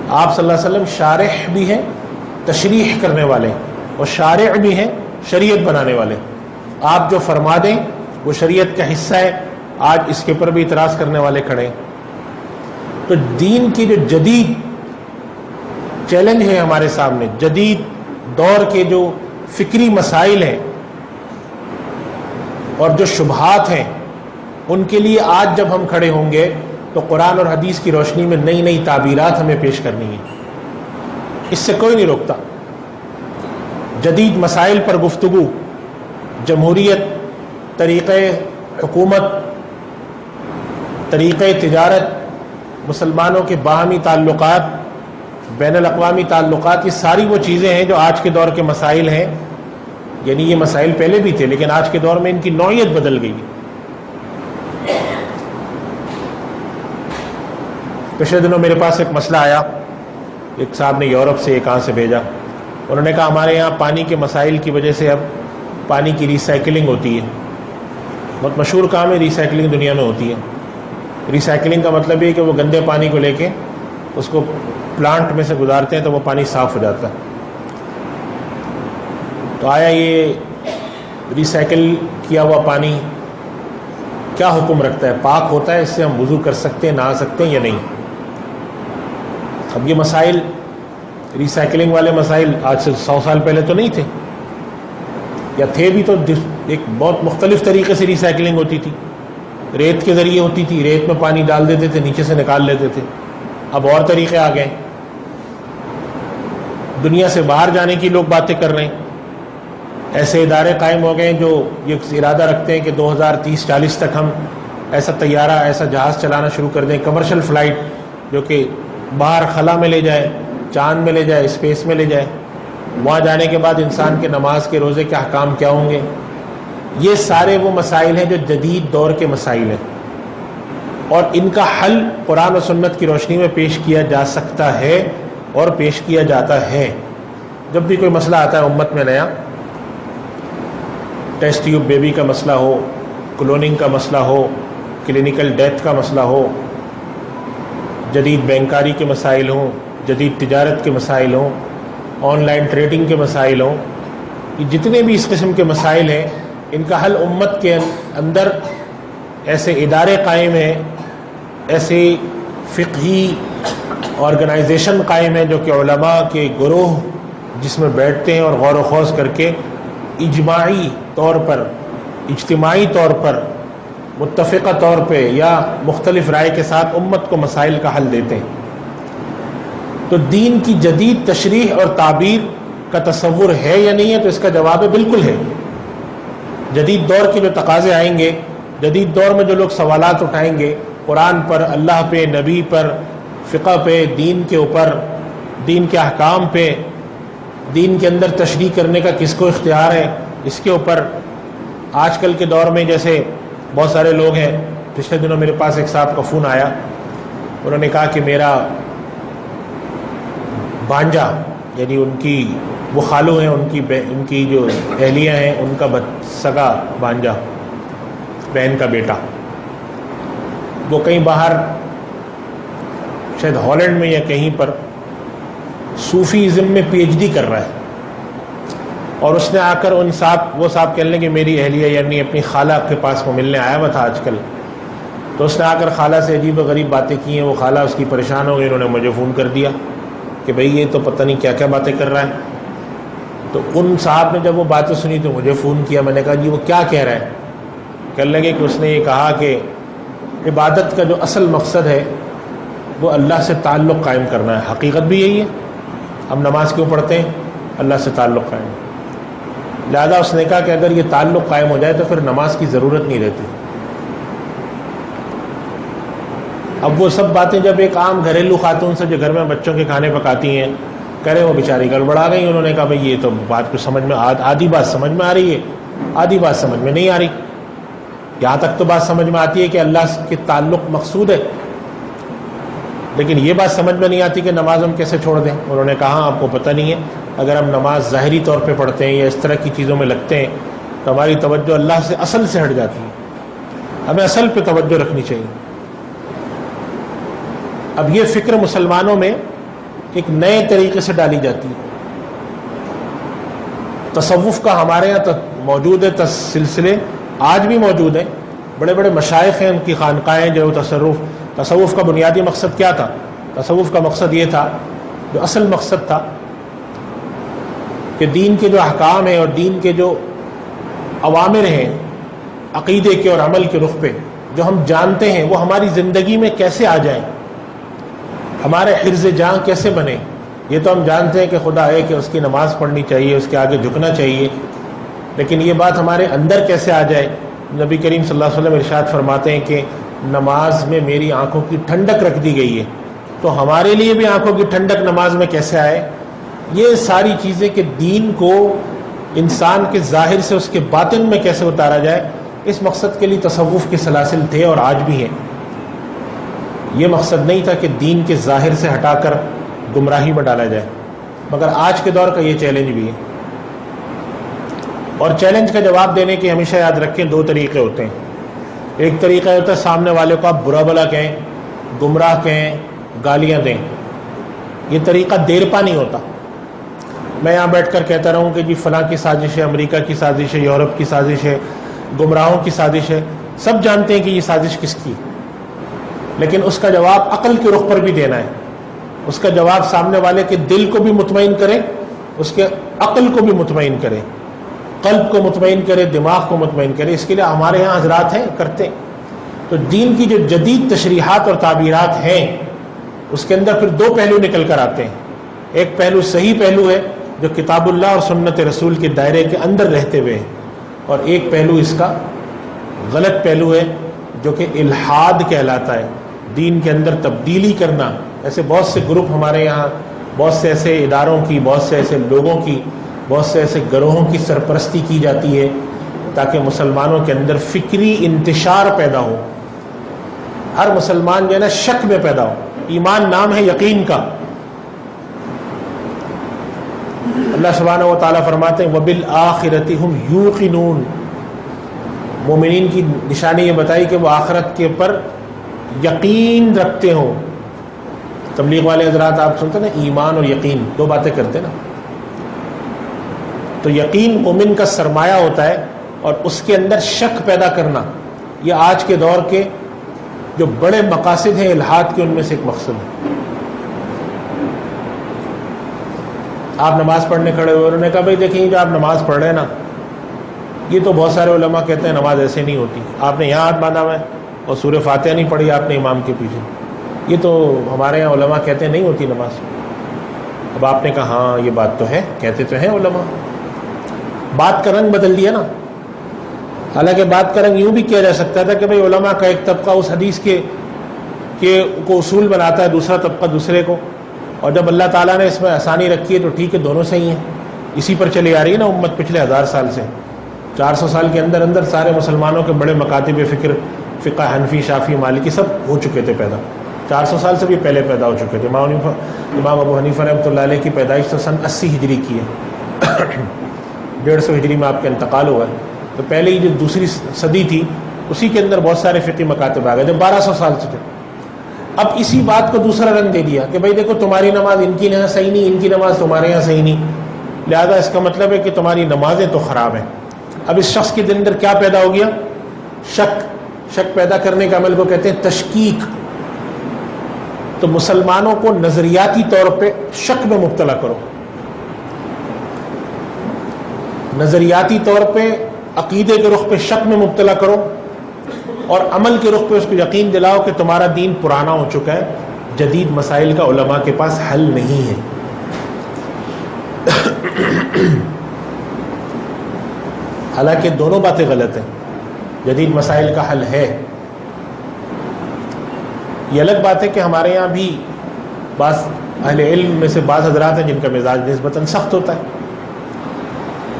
آپ صلی اللہ علیہ وسلم شارح بھی ہیں، تشریح کرنے والے، اور شارع بھی ہیں، شریعت بنانے والے۔ آپ جو فرما دیں وہ شریعت کا حصہ ہے۔ آج اس کے اوپر بھی اعتراض کرنے والے کھڑے ہیں۔ تو دین کی جو جدید چیلنج ہے ہمارے سامنے، جدید دور کے جو فکری مسائل ہیں اور جو شبہات ہیں، ان کے لیے آج جب ہم کھڑے ہوں گے تو قرآن اور حدیث کی روشنی میں نئی نئی تعبیرات ہمیں پیش کرنی ہیں۔ اس سے کوئی نہیں روکتا۔ جدید مسائل پر گفتگو، جمہوریت، طریقہ حکومت، طریقہ تجارت، مسلمانوں کے باہمی تعلقات، بین الاقوامی تعلقات، یہ ساری وہ چیزیں ہیں جو آج کے دور کے مسائل ہیں۔ یعنی یہ مسائل پہلے بھی تھے، لیکن آج کے دور میں ان کی نوعیت بدل گئی ہے۔ پچھلے دنوں میرے پاس ایک مسئلہ آیا، ایک صاحب نے یورپ سے ایک سے بھیجا۔ انہوں نے کہا ہمارے یہاں پانی کے مسائل کی وجہ سے اب پانی کی ریسائکلنگ ہوتی ہے۔ بہت مشہور کام ہے ریسائکلنگ، دنیا میں ہوتی ہے۔ ریسائکلنگ کا مطلب یہ ہے کہ وہ گندے پانی کو لے کے اس کو پلانٹ میں سے گزارتے ہیں تو وہ پانی صاف ہو جاتا ہے۔ تو آیا یہ ریسائکل کیا ہوا پانی کیا حکم رکھتا ہے؟ پاک ہوتا ہے؟ اس سے ہم وضو کر سکتے ہیں، نہا سکتے ہیں یا نہیں؟ اب یہ مسائل، ریسائکلنگ والے مسائل آج سے 100 سال پہلے تو نہیں تھے، یا تھے بھی تو ایک بہت مختلف طریقے سے ریسائکلنگ ہوتی تھی۔ ریت کے ذریعے ہوتی تھی، ریت میں پانی ڈال دیتے تھے، نیچے سے نکال لیتے تھے۔ اب اور طریقے آ گئے، دنیا سے باہر جانے کی لوگ باتیں کر رہے ہیں۔ ایسے ادارے قائم ہو گئے جو یہ ارادہ رکھتے ہیں کہ 2030-40 تک ہم ایسا طیارہ، ایسا جہاز چلانا شروع کر دیں، کمرشل فلائٹ، جو کہ باہر خلا میں لے جائے، چاند میں لے جائے، اسپیس میں لے جائے۔ وہاں جانے کے بعد انسان کے نماز کے روزے کے احکام کیا ہوں گے؟ یہ سارے وہ مسائل ہیں جو جدید دور کے مسائل ہیں، اور ان کا حل قرآن و سنت کی روشنی میں پیش کیا جا سکتا ہے اور پیش کیا جاتا ہے۔ جب بھی کوئی مسئلہ آتا ہے امت میں نیا، ٹیسٹ ٹیوب بیبی کا مسئلہ ہو، کلوننگ کا مسئلہ ہو، کلینیکل ڈیتھ کا مسئلہ ہو، جدید بینکاری کے مسائل ہوں، جدید تجارت کے مسائل ہوں، آن لائن ٹریڈنگ کے مسائل ہوں، یہ جتنے بھی اس قسم کے مسائل ہیں، ان کا حل امت کے اندر ایسے ادارے قائم ہیں، ایسے فقہی آرگنائزیشن قائم ہیں جو کہ علماء کے گروہ جس میں بیٹھتے ہیں اور غور و خوض کر کے اجماعی طور پر، اجتماعی طور پر، متفقہ طور پہ یا مختلف رائے کے ساتھ امت کو مسائل کا حل دیتے ہیں۔ تو دین کی جدید تشریح اور تعبیر کا تصور ہے یا نہیں ہے؟ تو اس کا جواب ہے بالکل ہے۔ جدید دور کے جو تقاضے آئیں گے، جدید دور میں جو لوگ سوالات اٹھائیں گے قرآن پر، اللہ پہ، نبی پر، فقہ پہ، دین کے اوپر، دین کے احکام پہ، دین کے اندر تشریح کرنے کا کس کو اختیار ہے، اس کے اوپر آج کل کے دور میں جیسے بہت سارے لوگ ہیں۔ پچھلے دنوں میرے پاس ایک صاحب کا فون آیا، انہوں نے کہا کہ میرا بانجا، یعنی ان کی وہ خالو ہیں، ان کی جو اہلیہ ہیں، ان کا سگا بانجا، بہن کا بیٹا، وہ کہیں باہر شاید ہالینڈ میں یا کہیں پر صوفیزم میں پی ایچ ڈی کر رہا ہے، اور اس نے آ کر وہ صاحب کہنے لگے میری اہلیہ یعنی اپنی خالہ کے پاس وہ ملنے آیا ہوا تھا آج کل، تو اس نے آ کر خالہ سے عجیب و غریب باتیں کی ہیں۔ وہ خالہ اس کی پریشان ہو گئی، انہوں نے مجھے فون کر دیا کہ بھئی یہ تو پتہ نہیں کیا کیا باتیں کر رہا ہے۔ تو ان صاحب نے جب وہ باتیں سنی تو مجھے فون کیا، میں نے کہا جی وہ کیا کہہ رہا ہے؟ کہنے لگے کہ اس نے یہ کہا کہ عبادت کا جو اصل مقصد ہے وہ اللہ سے تعلق قائم کرنا ہے۔ حقیقت بھی یہی ہے، ہم نماز کیوں پڑھتے ہیں؟ اللہ سے تعلق قائم۔ لہذا اس نے کہا کہ اگر یہ تعلق قائم ہو جائے تو پھر نماز کی ضرورت نہیں رہتی۔ اب وہ سب باتیں جب ایک عام گھریلو خاتون سے جو گھر میں بچوں کے کھانے پکاتی ہیں کہہ رہے، وہ بیچاری گڑبڑا گئی۔ انہوں نے کہا بھئی یہ تو بات کو سمجھ میں آدھی بات سمجھ میں آ رہی ہے، آدھی بات سمجھ میں نہیں آ رہی۔ یہاں تک تو بات سمجھ میں آتی ہے کہ اللہ کے تعلق مقصود ہے، لیکن یہ بات سمجھ میں نہیں آتی کہ نماز ہم کیسے چھوڑ دیں۔ انہوں نے کہا آپ کو پتہ نہیں ہے، اگر ہم نماز ظاہری طور پہ پڑھتے ہیں یا اس طرح کی چیزوں میں لگتے ہیں تو ہماری توجہ اللہ سے اصل سے ہٹ جاتی ہے. ہمیں اصل پہ توجہ رکھنی چاہیے. اب یہ فکر مسلمانوں میں ایک نئے طریقے سے ڈالی جاتی ہے. تصوف کا ہمارے یہاں موجود ہے سلسلے، آج بھی موجود ہیں. بڑے بڑے مشائخ ہیں، ان کی خانقاہیں جو تصوف کا بنیادی مقصد کیا تھا؟ تصوف کا مقصد یہ تھا، جو اصل مقصد تھا، کہ دین کے جو احکام ہیں اور دین کے جو اوامر ہیں عقیدے کے اور عمل کے رخ پہ جو ہم جانتے ہیں، وہ ہماری زندگی میں کیسے آ جائیں، ہمارے حرز جاں کیسے بنے. یہ تو ہم جانتے ہیں کہ خدا ہے، کہ اس کی نماز پڑھنی چاہیے، اس کے آگے جھکنا چاہیے، لیکن یہ بات ہمارے اندر کیسے آ جائے. نبی کریم صلی اللہ علیہ وسلم ارشاد فرماتے ہیں کہ نماز میں میری آنکھوں کی ٹھنڈک رکھ دی گئی ہے، تو ہمارے لیے بھی آنکھوں کی ٹھنڈک نماز میں کیسے آئے. یہ ساری چیزیں کہ دین کو انسان کے ظاہر سے اس کے باطن میں کیسے اتارا جائے، اس مقصد کے لیے تصوف کے سلاسل تھے اور آج بھی ہیں. یہ مقصد نہیں تھا کہ دین کے ظاہر سے ہٹا کر گمراہی میں ڈالا جائے، مگر آج کے دور کا یہ چیلنج بھی ہے. اور چیلنج کا جواب دینے کے ہمیشہ یاد رکھیں 2 طریقے ہوتے ہیں. ایک طریقہ ہوتا ہے سامنے والے کو آپ برا بلا کہیں، گمراہ کہیں، گالیاں دیں. یہ طریقہ دیر پا نہیں ہوتا. میں یہاں بیٹھ کر کہتا رہوں کہ جی فلاں کی سازش ہے، امریکہ کی سازش ہے، یورپ کی سازش ہے، گمراہوں کی سازش ہے. سب جانتے ہیں کہ یہ سازش کس کی، لیکن اس کا جواب عقل کے رخ پر بھی دینا ہے. اس کا جواب سامنے والے کے دل کو بھی مطمئن کرے، اس کے عقل کو بھی مطمئن کرے، قلب کو مطمئن کرے، دماغ کو مطمئن کرے. اس کے لیے ہمارے یہاں حضرات ہیں، کرتے ہیں. تو دین کی جو جدید تشریحات اور تعبیرات ہیں، اس کے اندر پھر 2 پہلو نکل کر آتے ہیں. ایک پہلو صحیح پہلو ہے جو کتاب اللہ اور سنت رسول کے دائرے کے اندر رہتے ہوئے ہیں، اور ایک پہلو اس کا غلط پہلو ہے جو کہ الحاد کہلاتا ہے، دین کے اندر تبدیلی کرنا. ایسے بہت سے گروپ ہمارے یہاں، بہت سے ایسے اداروں کی، بہت سے ایسے لوگوں کی، بہت سے ایسے گروہوں کی سرپرستی کی جاتی ہے تاکہ مسلمانوں کے اندر فکری انتشار پیدا ہو. ہر مسلمان جو ہے نا شک میں پیدا ہو. ایمان نام ہے یقین کا. اللہ سبحانہ و تعالیٰ فرماتے ہیں وَبِالْآخِرَةِ هُمْ يُوقِنُونَ. مومنین کی نشانی یہ بتائی کہ وہ آخرت کے پر یقین رکھتے ہوں. تبلیغ والے حضرات آپ سنتے نا، ایمان اور یقین 2 باتیں کرتے نا. تو یقین مومن کا سرمایہ ہوتا ہے، اور اس کے اندر شک پیدا کرنا یہ آج کے دور کے جو بڑے مقاصد ہیں الحاد کے، ان میں سے ایک مقصد ہے. آپ نماز پڑھنے کھڑے ہوئے، انہوں نے کہا بھائی دیکھیں جو آپ نماز پڑھ رہے ہیں نا، یہ تو بہت سارے علماء کہتے ہیں نماز ایسے نہیں ہوتی. آپ نے یہاں ہاتھ باندھا ہوا ہے اور سورہ فاتحہ نہیں پڑھی آپ نے امام کے پیچھے. یہ تو ہمارے یہاں علماء کہتے ہیں نہیں ہوتی نماز. اب آپ نے کہا ہاں یہ بات تو ہے، کہتے تو ہیں علماء. بات کا رنگ بدل دیا نا. حالانکہ بات کا رنگ یوں بھی کیا جا سکتا تھا کہ بھئی علماء کا ایک طبقہ اس حدیث کے کو اصول بناتا ہے، دوسرا طبقہ دوسرے کو، اور جب اللہ تعالیٰ نے اس میں آسانی رکھی ہے تو ٹھیک ہے، دونوں صحیح ہیں. اسی پر چلی آ رہی ہے نا امت پچھلے 1000 سال سے. 400 سال کے اندر اندر سارے مسلمانوں کے بڑے مکاتب فکر، فقہ حنفی، شافعی، مالکی سب ہو چکے تھے پیدا. 400 سال سے بھی پہلے پیدا ہو چکے تھے. امام ابو حنیفہ رحمۃ اللہ علیہ کی پیدائش تو سن 80 ہجری کی ہے. 150 ہجری میں آپ کا انتقال ہوا ہے. تو پہلے ہی جو دوسری صدی تھی اسی کے اندر بہت سارے فقہی مکاتب آ گئے جو 1200 سال سے تھے. اب اسی بات کو دوسرا رنگ دے دیا کہ بھائی دیکھو تمہاری نماز ان کی یہاں صحیح نہیں، ان کی نماز تمہارے یہاں صحیح نہیں، لہذا اس کا مطلب ہے کہ تمہاری نمازیں تو خراب ہیں. اب اس شخص کے دل اندر کیا پیدا ہو گیا؟ شک. شک پیدا کرنے کا عمل کو کہتے ہیں تشکیک. تو مسلمانوں کو نظریاتی طور پہ شک میں مبتلا کرو، نظریاتی طور پہ عقیدے کے رخ پہ شک میں مبتلا کرو، اور عمل کے رخ پہ اس کو یقین دلاؤ کہ تمہارا دین پرانا ہو چکا ہے، جدید مسائل کا علماء کے پاس حل نہیں ہے. حالانکہ دونوں باتیں غلط ہیں. جدید مسائل کا حل ہے. یہ الگ بات ہے کہ ہمارے یہاں بھی بعض اہل علم میں سے بعض حضرات ہیں جن کا مزاج نسبتاً سخت ہوتا ہے.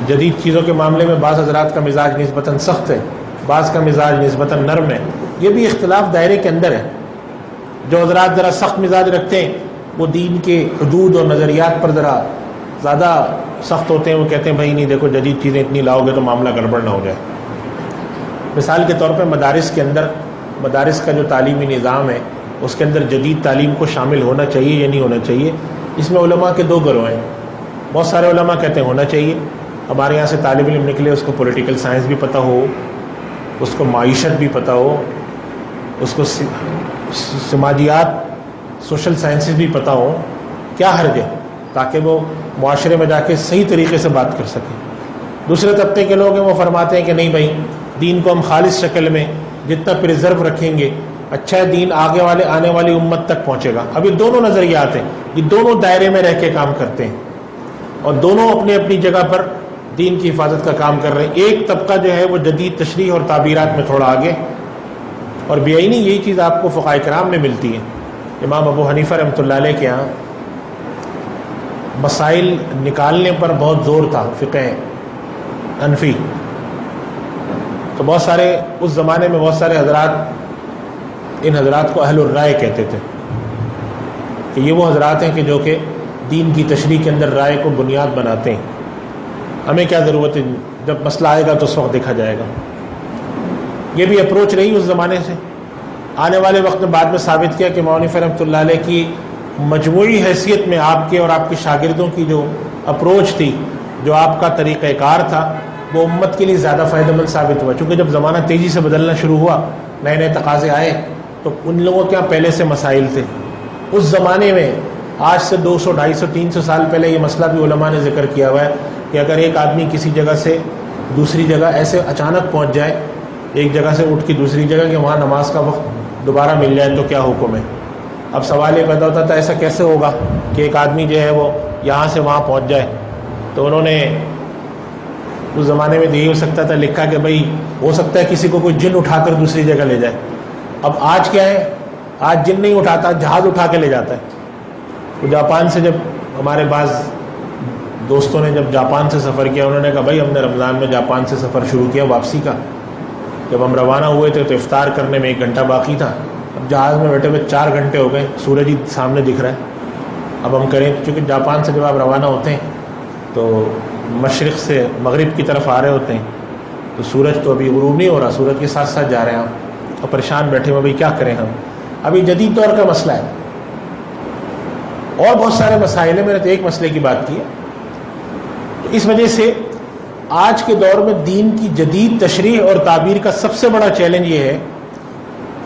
جدید چیزوں کے معاملے میں بعض حضرات کا مزاج نسبتاً سخت ہے، بعض کا مزاج نسبتاً نرم ہے. یہ بھی اختلاف دائرے کے اندر ہے. جو حضرات ذرا سخت مزاج رکھتے ہیں وہ دین کے حدود اور نظریات پر ذرا زیادہ سخت ہوتے ہیں، وہ کہتے ہیں بھائی نہیں دیکھو جدید چیزیں اتنی لاؤ گے تو معاملہ گڑبڑ نہ ہو جائے۔ مثال کے طور پہ مدارس کے اندر، مدارس کا جو تعلیمی نظام ہے اس کے اندر جدید تعلیم کو شامل ہونا چاہیے یا نہیں ہونا چاہیے، اس میں علماء کے دو گروہ ہیں۔ بہت سارے علماء کہتے ہیں ہونا چاہیے، ہمارے یہاں سے طالب علم نکلے اس کو پولیٹیکل سائنس بھی پتہ ہو، اس کو معیشت بھی پتہ ہو، اس کو سماجیات سوشل سائنسز بھی پتہ ہو، کیا حرج ہے، تاکہ وہ معاشرے میں جا کے صحیح طریقے سے بات کر سکیں۔ دوسرے طبقے کے لوگ ہیں وہ فرماتے ہیں کہ نہیں بھائی دین کو ہم خالص شکل میں جتنا پریزرو رکھیں گے اچھا ہے، دین آنے والی امت تک پہنچے گا۔ اب یہ دونوں نظریات ہیں، یہ دونوں دائرے میں رہ کے کام کرتے ہیں اور دونوں اپنی اپنی جگہ پر دین کی حفاظت کا کام کر رہے ہیں۔ ایک طبقہ جو ہے وہ جدید تشریح اور تعبیرات میں تھوڑا آگے، اور بیعینی یہی چیز آپ کو فقہاء کرام میں ملتی ہے۔ امام ابو حنیفہ رحمۃ اللہ علیہ کے یہاں مسائل نکالنے پر بہت زور تھا، فقہ حنفی، تو بہت سارے اس زمانے میں بہت سارے حضرات ان حضرات کو اہل الرائے کہتے تھے کہ یہ وہ حضرات ہیں کہ جو کہ دین کی تشریح کے اندر رائے کو بنیاد بناتے ہیں، ہمیں کیا ضرورت ہے، جب مسئلہ آئے گا تو اس وقت دیکھا جائے گا۔ یہ بھی اپروچ رہی اس زمانے سے۔ آنے والے وقت میں بعد میں ثابت کیا کہ امام حنیفہ رحمۃ اللہ علیہ کی مجموعی حیثیت میں آپ کے اور آپ کے شاگردوں کی جو اپروچ تھی، جو آپ کا طریقہ کار تھا، وہ امت کے لیے زیادہ فائدہ مند ثابت ہوا، چونکہ جب زمانہ تیزی سے بدلنا شروع ہوا، نئے نئے تقاضے آئے، تو ان لوگوں کے یہاں پہلے سے مسائل تھے۔ اس زمانے میں آج سے 200 250 300 سال پہلے یہ مسئلہ بھی علماء نے ذکر کیا ہوا ہے کہ اگر ایک آدمی کسی جگہ سے دوسری جگہ ایسے اچانک پہنچ جائے، ایک جگہ سے اٹھ کے دوسری جگہ کہ وہاں نماز کا وقت دوبارہ مل جائے تو کیا حکم ہے۔ اب سوال یہ پیدا ہوتا تھا ایسا کیسے ہوگا کہ ایک آدمی جو ہے وہ یہاں سے وہاں پہنچ جائے، تو انہوں نے اس زمانے میں یہی ہو سکتا تھا لکھا کہ بھائی ہو سکتا ہے کسی کو کوئی جن اٹھا کر دوسری جگہ لے جائے۔ اب آج کیا ہے، آج جن نہیں اٹھاتا، جہاز اٹھا کے لے جاتا ہے۔ تو جاپان سے جب ہمارے بعض دوستوں نے جب جاپان سے سفر کیا، انہوں نے کہا بھائی ہم نے رمضان میں جاپان سے سفر شروع کیا واپسی کا، جب ہم روانہ ہوئے تھے تو افطار کرنے میں 1 گھنٹہ باقی تھا، اب جہاز میں بیٹھے ہوئے 4 گھنٹے ہو گئے، سورج ہی سامنے دکھ رہا ہے۔ اب ہم کریں، چونکہ جاپان سے جب آپ روانہ ہوتے ہیں تو مشرق سے مغرب کی طرف آ رہے ہوتے ہیں، تو سورج تو ابھی غروب نہیں ہو رہا، سورج کے ساتھ ساتھ جا رہے ہیں ہم، اور پریشان بیٹھے ہوئے بھائی کیا کریں ہم۔ ابھی جدید دور کا مسئلہ ہے، اور بہت سارے مسائل ہیں، میں نے تو ایک مسئلے کی بات کی ہے۔ تو اس وجہ سے آج کے دور میں دین کی جدید تشریح اور تعبیر کا سب سے بڑا چیلنج یہ ہے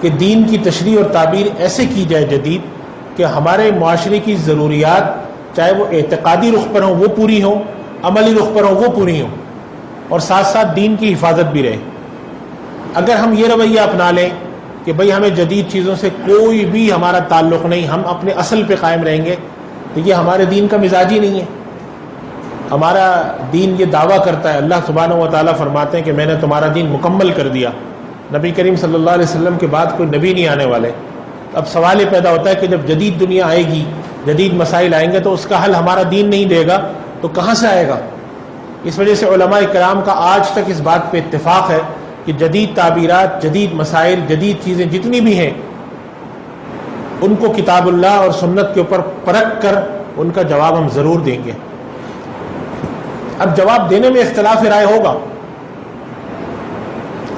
کہ دین کی تشریح اور تعبیر ایسے کی جائے جدید کہ ہمارے معاشرے کی ضروریات، چاہے وہ اعتقادی رخ پر ہوں وہ پوری ہوں، عملی رخ پر ہوں وہ پوری ہوں، اور ساتھ ساتھ دین کی حفاظت بھی رہے۔ اگر ہم یہ رویہ اپنا لیں کہ بھئی ہمیں جدید چیزوں سے کوئی بھی ہمارا تعلق نہیں، ہم اپنے اصل پہ قائم رہیں گے، تو یہ ہمارے دین کا مزاج ہی نہیں ہے۔ ہمارا دین یہ دعویٰ کرتا ہے، اللہ سبحانہ و تعالیٰ فرماتے ہیں کہ میں نے تمہارا دین مکمل کر دیا، نبی کریم صلی اللہ علیہ وسلم کے بعد کوئی نبی نہیں آنے والے۔ اب سوال یہ پیدا ہوتا ہے کہ جب جدید دنیا آئے گی، جدید مسائل آئیں گے، تو اس کا حل ہمارا دین نہیں دے گا تو کہاں سے آئے گا؟ اس وجہ سے علماء کرام کا آج تک اس بات پہ اتفاق ہے کہ جدید تعبیرات، جدید مسائل، جدید چیزیں جتنی بھی ہیں، ان کو کتاب اللہ اور سنت کے اوپر پرکھ کر ان کا جواب ہم ضرور دیں گے۔ اب جواب دینے میں اختلاف رائے ہوگا۔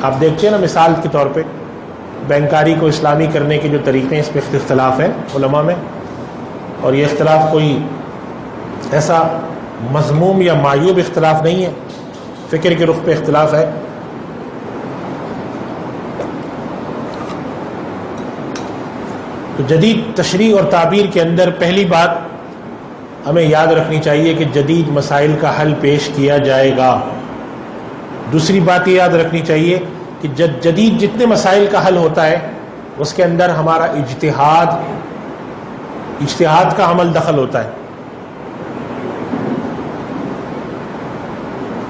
آپ دیکھتے ہیں نا، مثال کے طور پہ بینکاری کو اسلامی کرنے کے جو طریقے ہیں، اس پہ اختلاف ہے علماء میں، اور یہ اختلاف کوئی ایسا مذموم یا معیوب اختلاف نہیں ہے، فکر کے رخ پہ اختلاف ہے۔ تو جدید تشریح اور تعبیر کے اندر پہلی بات ہمیں یاد رکھنی چاہیے کہ جدید مسائل کا حل پیش کیا جائے گا۔ دوسری بات یہ یاد رکھنی چاہیے کہ جدید جتنے مسائل کا حل ہوتا ہے اس کے اندر ہمارا اجتہاد کا عمل دخل ہوتا ہے،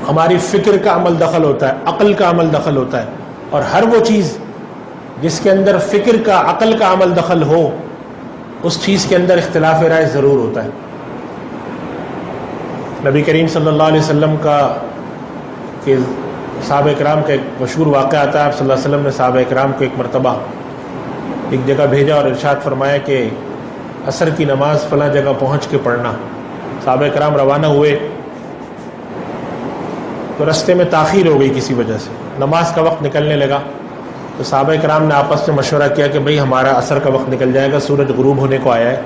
ہماری فکر کا عمل دخل ہوتا ہے، عقل کا عمل دخل ہوتا ہے، اور ہر وہ چیز جس کے اندر فکر کا، عقل کا عمل دخل ہو، اس چیز کے اندر اختلاف رائے ضرور ہوتا ہے۔ نبی کریم صلی اللہ علیہ وسلم کا کہ صحابہ اکرام کا ایک مشہور واقعہ آتا ہے، آپ صلی اللہ علیہ وسلم نے صحابہ اکرام کو ایک مرتبہ ایک جگہ بھیجا اور ارشاد فرمایا کہ عصر کی نماز فلاں جگہ پہنچ کے پڑھنا۔ صحابہ کرام روانہ ہوئے تو رستے میں تاخیر ہو گئی کسی وجہ سے، نماز کا وقت نکلنے لگا تو صحابہ کرام نے آپس میں مشورہ کیا کہ بھئی ہمارا عصر کا وقت نکل جائے گا، سورج غروب ہونے کو آیا ہے،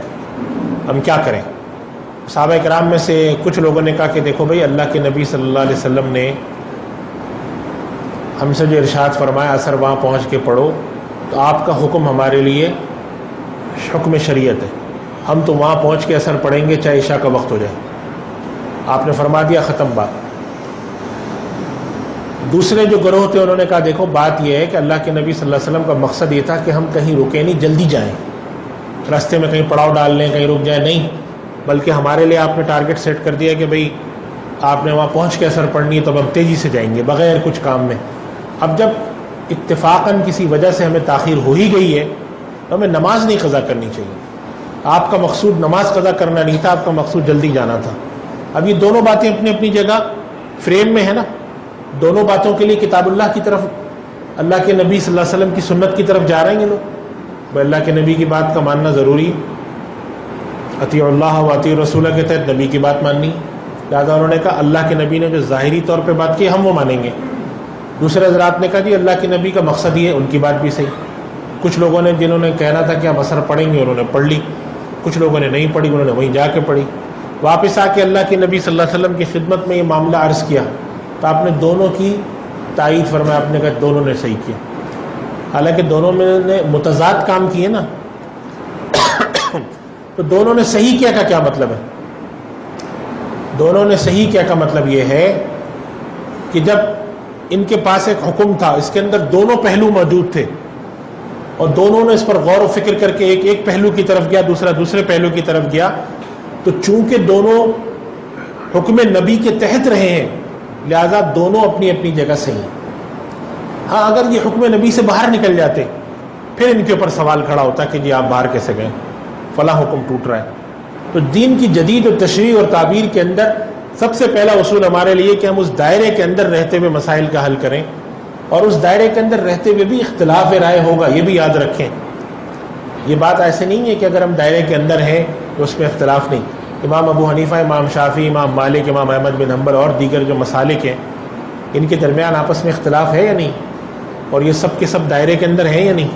ہم کیا کریں؟ صحابہ کرام میں سے کچھ لوگوں نے کہا کہ دیکھو بھئی اللہ کے نبی صلی اللہ علیہ وسلم نے ہم سے جو ارشاد فرمایا عصر وہاں پہنچ کے پڑھو، تو آپ کا حکم ہمارے لیے حکم شریعت ہے، ہم تو وہاں پہنچ کے عصر پڑھیں گے چاہے عشاء کا وقت ہو جائے۔ آپ نے فرما دیا، ختم بات۔ دوسرے جو گروہ تھے انہوں نے کہا دیکھو بات یہ ہے کہ اللہ کے نبی صلی اللہ علیہ وسلم کا مقصد یہ تھا کہ ہم کہیں رکیں نہیں، جلدی جائیں، راستے میں کہیں پڑاؤ ڈال لیں، کہیں رک جائیں، نہیں، بلکہ ہمارے لیے آپ نے ٹارگٹ سیٹ کر دیا کہ بھئی آپ نے وہاں پہنچ کے عصر پڑھنی ہے تو اب ہم تیزی سے جائیں گے بغیر کچھ کام میں۔ اب جب اتفاقاً کسی وجہ سے ہمیں تاخیر ہو ہی گئی ہے تو ہمیں نماز نہیں قضا کرنی چاہیے۔ آپ کا مقصود نماز قضا کرنا نہیں تھا، آپ کا مقصود جلدی جانا تھا۔ اب یہ دونوں باتیں اپنی اپنی جگہ فریم میں ہے نا، دونوں باتوں کے لیے کتاب اللہ کی طرف، اللہ کے نبی صلی اللہ علیہ وسلم کی سنت کی طرف جا رہے ہیں یہ لوگ، اللہ کے نبی کی بات کا ماننا ضروری ہے، اطیعوا اللہ و اطیعوا الرسول کے تحت نبی کی بات ماننی، لہٰذا انہوں نے کہا اللہ کے نبی نے جو ظاہری طور پہ بات کی ہم وہ مانیں گے۔ دوسرے حضرات نے کہا جی اللہ کے نبی کا مقصد یہ ہے، ان کی بات بھی صحیح۔ کچھ لوگوں نے جنہوں نے کہنا تھا کہ ہم عصر پڑھیں گے انہوں نے پڑھ لی، کچھ لوگوں نے نہیں پڑھی، انہوں نے وہیں جا کے پڑھی، واپس آ کے اللہ کے نبی صلی اللہ علیہ وسلم کی خدمت میں یہ معاملہ عرض کیا تو آپ نے دونوں کی تائید فرمایا، آپ نے کہا دونوں نے صحیح کیا، حالانکہ دونوں میں نے متضاد کام کیے نا تو دونوں نے صحیح کیا کا کیا مطلب ہے؟ دونوں نے صحیح کیا کا مطلب یہ ہے کہ جب ان کے پاس ایک حکم تھا، اس کے اندر دونوں پہلو موجود تھے اور دونوں نے اس پر غور و فکر کر کے ایک پہلو کی طرف گیا، دوسرا دوسرے پہلو کی طرف گیا، تو چونکہ دونوں حکم نبی کے تحت رہے ہیں لہذا دونوں اپنی اپنی جگہ صحیح ہیں۔ ہاں اگر یہ حکم نبی سے باہر نکل جاتے پھر ان کے اوپر سوال کھڑا ہوتا کہ جی آپ باہر کیسے گئے، فلاں حکم ٹوٹ رہا ہے۔ تو دین کی جدید و تشریح اور تعبیر کے اندر سب سے پہلا اصول ہمارے لیے کہ ہم اس دائرے کے اندر رہتے ہوئے مسائل کا حل کریں، اور اس دائرے کے اندر رہتے ہوئے بھی اختلاف رائے ہوگا، یہ بھی یاد رکھیں۔ یہ بات ایسے نہیں ہے کہ اگر ہم دائرے کے اندر ہیں تو اس میں اختلاف نہیں۔ امام ابو حنیفہ، امام شافعی، امام مالک، امام احمد بن حنبل اور دیگر جو مسالک ہیں ان کے درمیان آپس میں اختلاف ہے یا نہیں؟ اور یہ سب کے سب دائرے کے اندر ہیں یا نہیں؟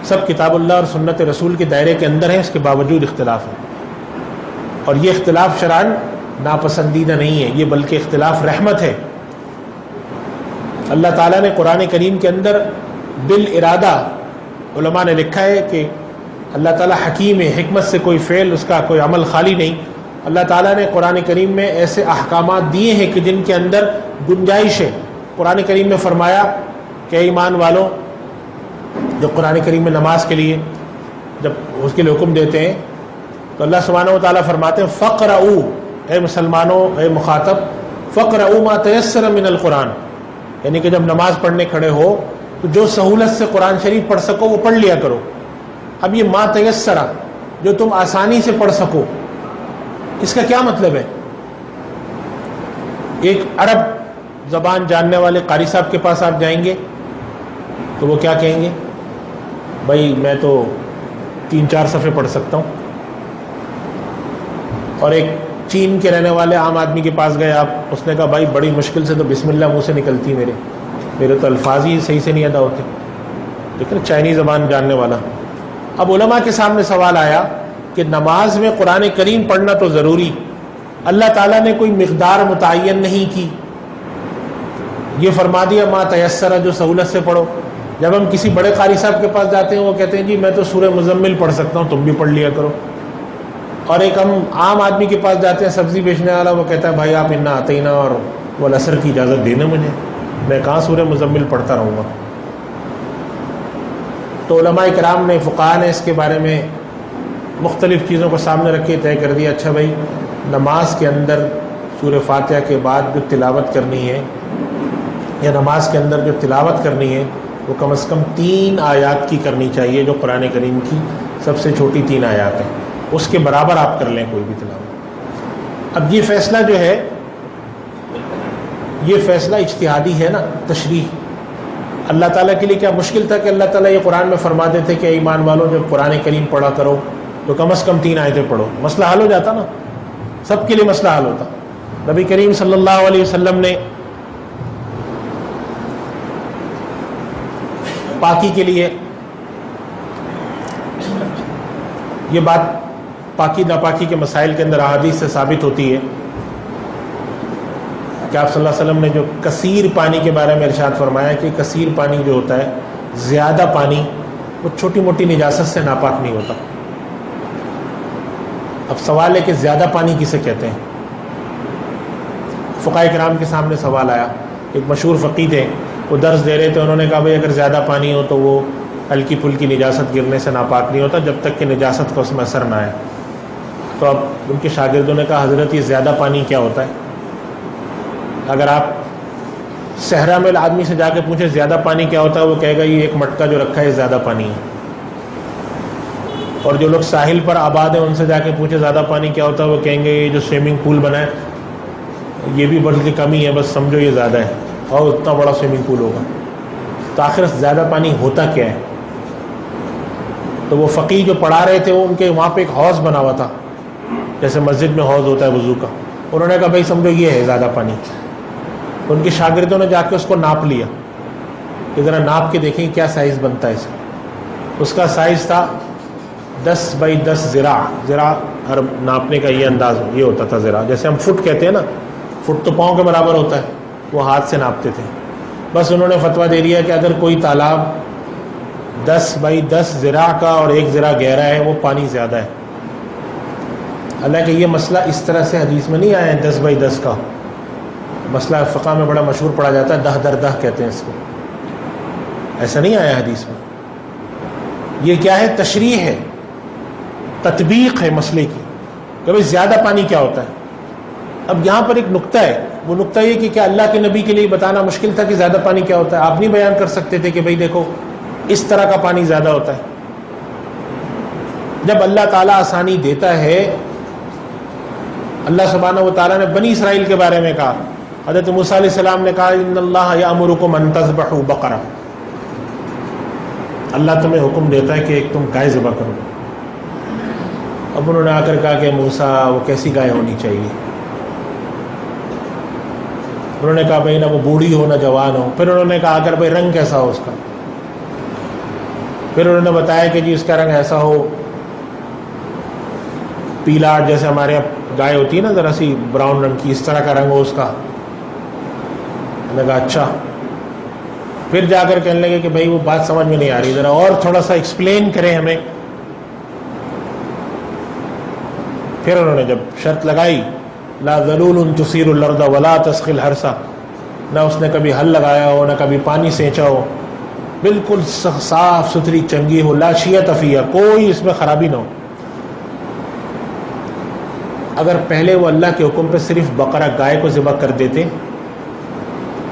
سب کتاب اللہ اور سنت رسول کے دائرے کے اندر ہیں، اس کے باوجود اختلاف ہے، اور یہ اختلاف شرعاً ناپسندیدہ نہیں ہے، یہ بلکہ اختلاف رحمت ہے۔ اللہ تعالیٰ نے قرآن کریم کے اندر بالارادہ، علماء نے لکھا ہے کہ اللہ تعالیٰ حکیم ہے، حکمت سے کوئی فعل، اس کا کوئی عمل خالی نہیں۔ اللہ تعالیٰ نے قرآن کریم میں ایسے احکامات دیے ہیں کہ جن کے اندر گنجائش ہے۔ قرآن کریم میں فرمایا کہ ایمان والوں، جب قرآن کریم میں نماز کے لیے جب اس کے لیے حکم دیتے ہیں تو اللہ سبحانہ و تعالیٰ فرماتے ہیں فقرؤ، اے مسلمانوں، اے مخاطب، فقرؤ ما تیسر من القرآن، یعنی کہ جب نماز پڑھنے کھڑے ہو تو جو سہولت سے قرآن شریف پڑھ سکو وہ پڑھ لیا کرو۔ اب یہ ما تیسرا، جو تم آسانی سے پڑھ سکو، اس کا کیا مطلب ہے؟ ایک عرب زبان جاننے والے قاری صاحب کے پاس آپ جائیں گے تو وہ کیا کہیں گے؟ بھائی میں تو 3-4 صفحے پڑھ سکتا ہوں۔ اور ایک چین کے رہنے والے عام آدمی کے پاس گئے آپ، اس نے کہا بھائی بڑی مشکل سے تو بسم اللہ منہ سے نکلتی میرے تو الفاظ ہی صحیح سے نہیں ادا ہوتے، لیکن چائنی زبان جاننے والا۔ اب علماء کے سامنے سوال آیا کہ نماز میں قرآن کریم پڑھنا تو ضروری، اللہ تعالیٰ نے کوئی مقدار متعین نہیں کی، یہ فرما دیا ما تیسر، جو سہولت سے پڑھو۔ جب ہم کسی بڑے قاری صاحب کے پاس جاتے ہیں وہ کہتے ہیں جی میں تو سورہ مزمل پڑھ سکتا ہوں، تم بھی پڑھ لیا کرو۔ اور ایک ہم عام آدمی کے پاس جاتے ہیں سبزی بیچنے والا، وہ کہتا ہے بھائی آپ انا آتینا اور والعصر کی اجازت دینا مجھے، میں کہاں سورہ مزمل پڑھتا رہوں گا۔ تو علماء کرام نے، فقہاء نے اس کے بارے میں مختلف چیزوں کو سامنے رکھ کے طے کر دیا، اچھا بھائی نماز کے اندر سورہ فاتحہ کے بعد جو تلاوت کرنی ہے، یا نماز کے اندر جو تلاوت کرنی ہے وہ کم از کم 3 آیات کی کرنی چاہیے، جو قرآن کریم کی سب سے چھوٹی 3 آیات ہیں، اس کے برابر آپ کر لیں کوئی بھی تلاوت۔ اب یہ فیصلہ جو ہے یہ فیصلہ اجتہادی ہے نا، تشریح۔ اللہ تعالیٰ کے لیے کیا مشکل تھا کہ اللہ تعالیٰ یہ قرآن میں فرما دیتے کہ ایمان والوں جب قرآن کریم پڑھا کرو تو کم از کم 3 آیتیں پڑھو، مسئلہ حل ہو جاتا نا۔ سب کے لیے مسئلہ حل ہوتا. نبی کریم صلی اللہ علیہ وسلم نے پاکی کے لیے، یہ بات پاکی ناپاکی کے مسائل کے اندر احادیث سے ثابت ہوتی ہے کہ آپ صلی اللہ علیہ وسلم نے جو کثیر پانی کے بارے میں ارشاد فرمایا کہ کثیر پانی جو ہوتا ہے، زیادہ پانی، وہ چھوٹی موٹی نجاست سے ناپاک نہیں ہوتا. اب سوال ہے کہ زیادہ پانی کسے کہتے ہیں؟ فقہاء کرام کے سامنے سوال آیا. ایک مشہور فقیہ تھے، وہ درس دے رہے تھے. انہوں نے کہا بھائی اگر زیادہ پانی ہو تو وہ ہلکی پھلکی نجاست گرنے سے ناپاک نہیں ہوتا جب تک کہ نجاست کا اس میں اثر نہ آئے. تو اب ان کے شاگردوں نے کہا حضرت یہ زیادہ پانی کیا ہوتا ہے؟ اگر آپ صحرا میں آدمی سے جا کے پوچھیں زیادہ پانی کیا ہوتا ہے، وہ کہے گا یہ ایک مٹکا جو رکھا ہے یہ زیادہ پانی ہے. اور جو لوگ ساحل پر آباد ہیں ان سے جا کے پوچھیں زیادہ پانی کیا ہوتا ہے، وہ کہیں گے یہ جو سوئمنگ پول بنا ہے یہ بھی بلکہ کم ہی ہے، بس سمجھو یہ زیادہ ہے، اور اتنا بڑا سوئمنگ پول ہوگا. تو آخر زیادہ پانی ہوتا کیا ہے؟ تو وہ فقیہ جو پڑھا رہے تھے، وہ ان کے وہاں پہ ایک حوض بنا ہوا تھا، جیسے مسجد میں حوض ہوتا ہے وضو کا. انہوں نے کہا بھائی سمجھو یہ ہے زیادہ پانی. ان کے شاگردوں نے جا کے اس کو ناپ لیا کہ ذرا ناپ کے دیکھیں کیا سائز بنتا ہے اس کا. اس کا سائز تھا 10 بائی 10 ذراع. ذراع ہر ناپنے کا یہ انداز یہ ہوتا تھا ذراع، جیسے ہم فٹ کہتے ہیں نا، فٹ تو پاؤں کے برابر ہوتا ہے، وہ ہاتھ سے ناپتے تھے. بس انہوں نے فتویٰ دے دیا کہ اگر کوئی تالاب 10 بائی 10 ذراع کا اور 1 ذراع گہرا ہے وہ پانی زیادہ ہے. حالانکہ یہ مسئلہ اس طرح سے حدیث میں نہیں آیا ہے 10 بائی 10 کا. مسئلہ فقہ میں بڑا مشہور پڑا جاتا ہے، 10 در 10 کہتے ہیں اس کو. ایسا نہیں آیا حدیث میں. یہ کیا ہے؟ تشریح ہے، تطبیق ہے مسئلے کی کہ بھائی زیادہ پانی کیا ہوتا ہے. اب یہاں پر ایک نقطہ ہے، وہ نقطہ یہ کہ کیا اللہ کے نبی کے لیے بتانا مشکل تھا کہ زیادہ پانی کیا ہوتا ہے؟ آپ نہیں بیان کر سکتے تھے کہ بھائی دیکھو اس طرح کا پانی زیادہ ہوتا ہے؟ جب اللہ تعالیٰ آسانی دیتا ہے، اللہ سبحانہ و تعالیٰ نے بنی اسرائیل کے بارے میں کہا، حضرت موسیٰ علیہ السلام نے کہا ان اللہ یأمرکم ان تذبحوا بقرہ، اللہ تمہیں حکم دیتا ہے کہ ایک تم گائے ذبح کرو. اب انہوں نے آ کر کہا کہ موسیٰ وہ کیسی گائے ہونی چاہیے؟ انہوں نے کہا بھائی نہ وہ بوڑھی ہو نہ جوان ہو. پھر انہوں نے کہا اگر بھائی رنگ کیسا ہو اس کا؟ پھر انہوں نے بتایا کہ جی اس کا رنگ ایسا ہو پیلا، جیسے ہمارے یہاں گائے ہوتی ہے نا ذرا سی براؤن رنگ کی، اس طرح کا رنگ ہو اس کا. میں نے کہا اچھا. پھر جا کر کہنے لگے کہ بھائی وہ بات سمجھ میں نہیں آ رہی، ذرا اور تھوڑا سا ایکسپلین کریں ہمیں. پھر انہوں نے جب شرط لگائی لا ذلول تثیر الارض ولا تسقی الحرث، نہ اس نے کبھی ہل لگایا ہو نہ کبھی پانی سینچا ہو، بالکل صاف ستھری چنگی ہو، لا شیۃ فیہا، کوئی اس میں خرابی نہ ہو. اگر پہلے وہ اللہ کے حکم پہ صرف بقرہ گائے کو ذبح کر دیتے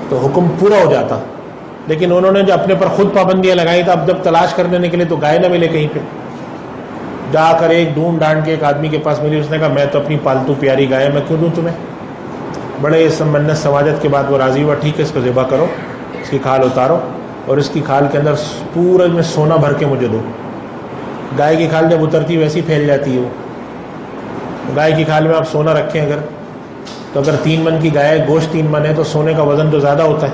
تو حکم پورا ہو جاتا، لیکن انہوں نے جو اپنے پر خود پابندیاں لگائی تو اب جب تلاش کرنے نکلے تو گائے نہ ملے کہیں پہ. جا کر ایک ڈھونڈ ڈانڈ کے ایک آدمی کے پاس ملی، اس نے کہا میں تو اپنی پالتو پیاری گائے میں کیوں دوں تمہیں؟ بڑے منت سماجت کے بعد وہ راضی ہوا، ٹھیک ہے اس کو ذبح کرو، اس کی کھال اتارو اور اس کی کھال کے اندر پورا میں سونا بھر کے مجھے دو. گائے کی کھال جب اترتی ویسی پھیل جاتی ہے وہ. گائے کی کھال میں آپ سونا رکھیں اگر تو اگر 3 من کی گائے گوشت 3 من ہے تو سونے کا وزن تو زیادہ ہوتا ہے،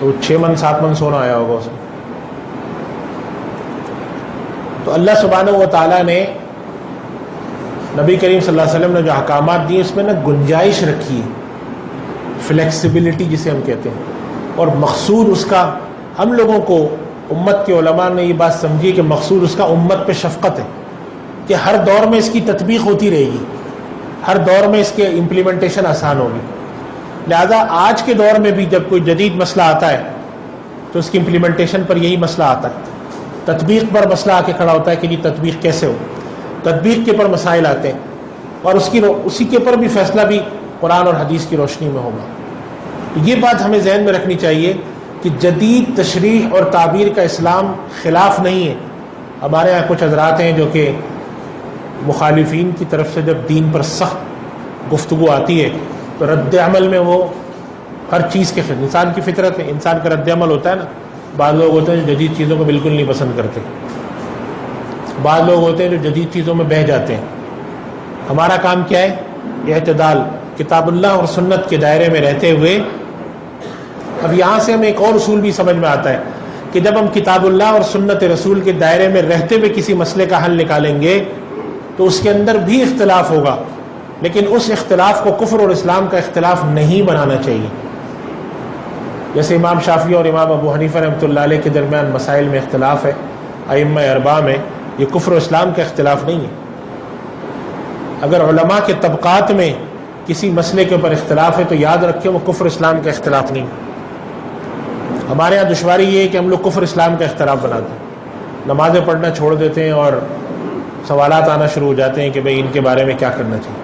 تو 6 من 7 من سونا آیا ہوگا اس میں. تو اللہ سبحانہ و تعالیٰ نے نبی کریم صلی اللہ علیہ وسلم نے جو احکامات دیے اس میں نہ گنجائش رکھی ہے، فلیکسیبلٹی جسے ہم کہتے ہیں. اور مقصود اس کا ہم لوگوں کو، امت کے علماء نے یہ بات سمجھی کہ مقصود اس کا امت پہ شفقت ہے کہ ہر دور میں اس کی تطبیق ہوتی رہے گی، ہر دور میں اس کے امپلیمنٹیشن آسان ہوگی. لہذا آج کے دور میں بھی جب کوئی جدید مسئلہ آتا ہے تو اس کی امپلیمنٹیشن پر یہی مسئلہ آتا ہے، تطبیق پر مسئلہ آ کے کھڑا ہوتا ہے کہ یہ تطبیق کیسے ہو. تطبیق کے پر مسائل آتے ہیں اور اسی کے پر بھی فیصلہ بھی قرآن اور حدیث کی روشنی میں ہوگا. یہ بات ہمیں ذہن میں رکھنی چاہیے کہ جدید تشریح اور تعبیر کا اسلام خلاف نہیں ہے. ہمارے یہاں کچھ حضرات ہیں جو کہ مخالفین کی طرف سے جب دین پر سخت گفتگو آتی ہے تو رد عمل میں وہ ہر چیز کے خلاف، انسان کی فطرت ہے، انسان کا رد عمل ہوتا ہے نا. بعض لوگ ہوتے ہیں جو جدید چیزوں کو بالکل نہیں پسند کرتے، بعض لوگ ہوتے ہیں جو جدید چیزوں میں بہہ جاتے ہیں. ہمارا کام کیا ہے اعتدال کتاب اللہ اور سنت کے دائرے میں رہتے ہوئے. اب یہاں سے ہمیں ایک اور اصول بھی سمجھ میں آتا ہے کہ جب ہم کتاب اللہ اور سنت رسول کے دائرے میں رہتے ہوئے کسی مسئلے کا حل نکالیں گے تو اس کے اندر بھی اختلاف ہوگا، لیکن اس اختلاف کو کفر اور اسلام کا اختلاف نہیں بنانا چاہیے. جیسے امام شافعی اور امام ابو حنیفہ رحمۃ اللہ علیہ کے درمیان مسائل میں اختلاف ہے، ائمہ اربعہ میں، یہ کفر و اسلام کا اختلاف نہیں ہے. اگر علماء کے طبقات میں کسی مسئلے کے اوپر اختلاف ہے تو یاد رکھیں وہ کفر اسلام کا اختلاف نہیں. ہمارے ہاں دشواری یہ ہے کہ ہم لوگ کفر اسلام کا اختلاف بناتے ہیں، نمازیں پڑھنا چھوڑ دیتے ہیں اور سوالات آنا شروع ہو جاتے ہیں کہ بھئی ان کے بارے میں کیا کرنا چاہیے.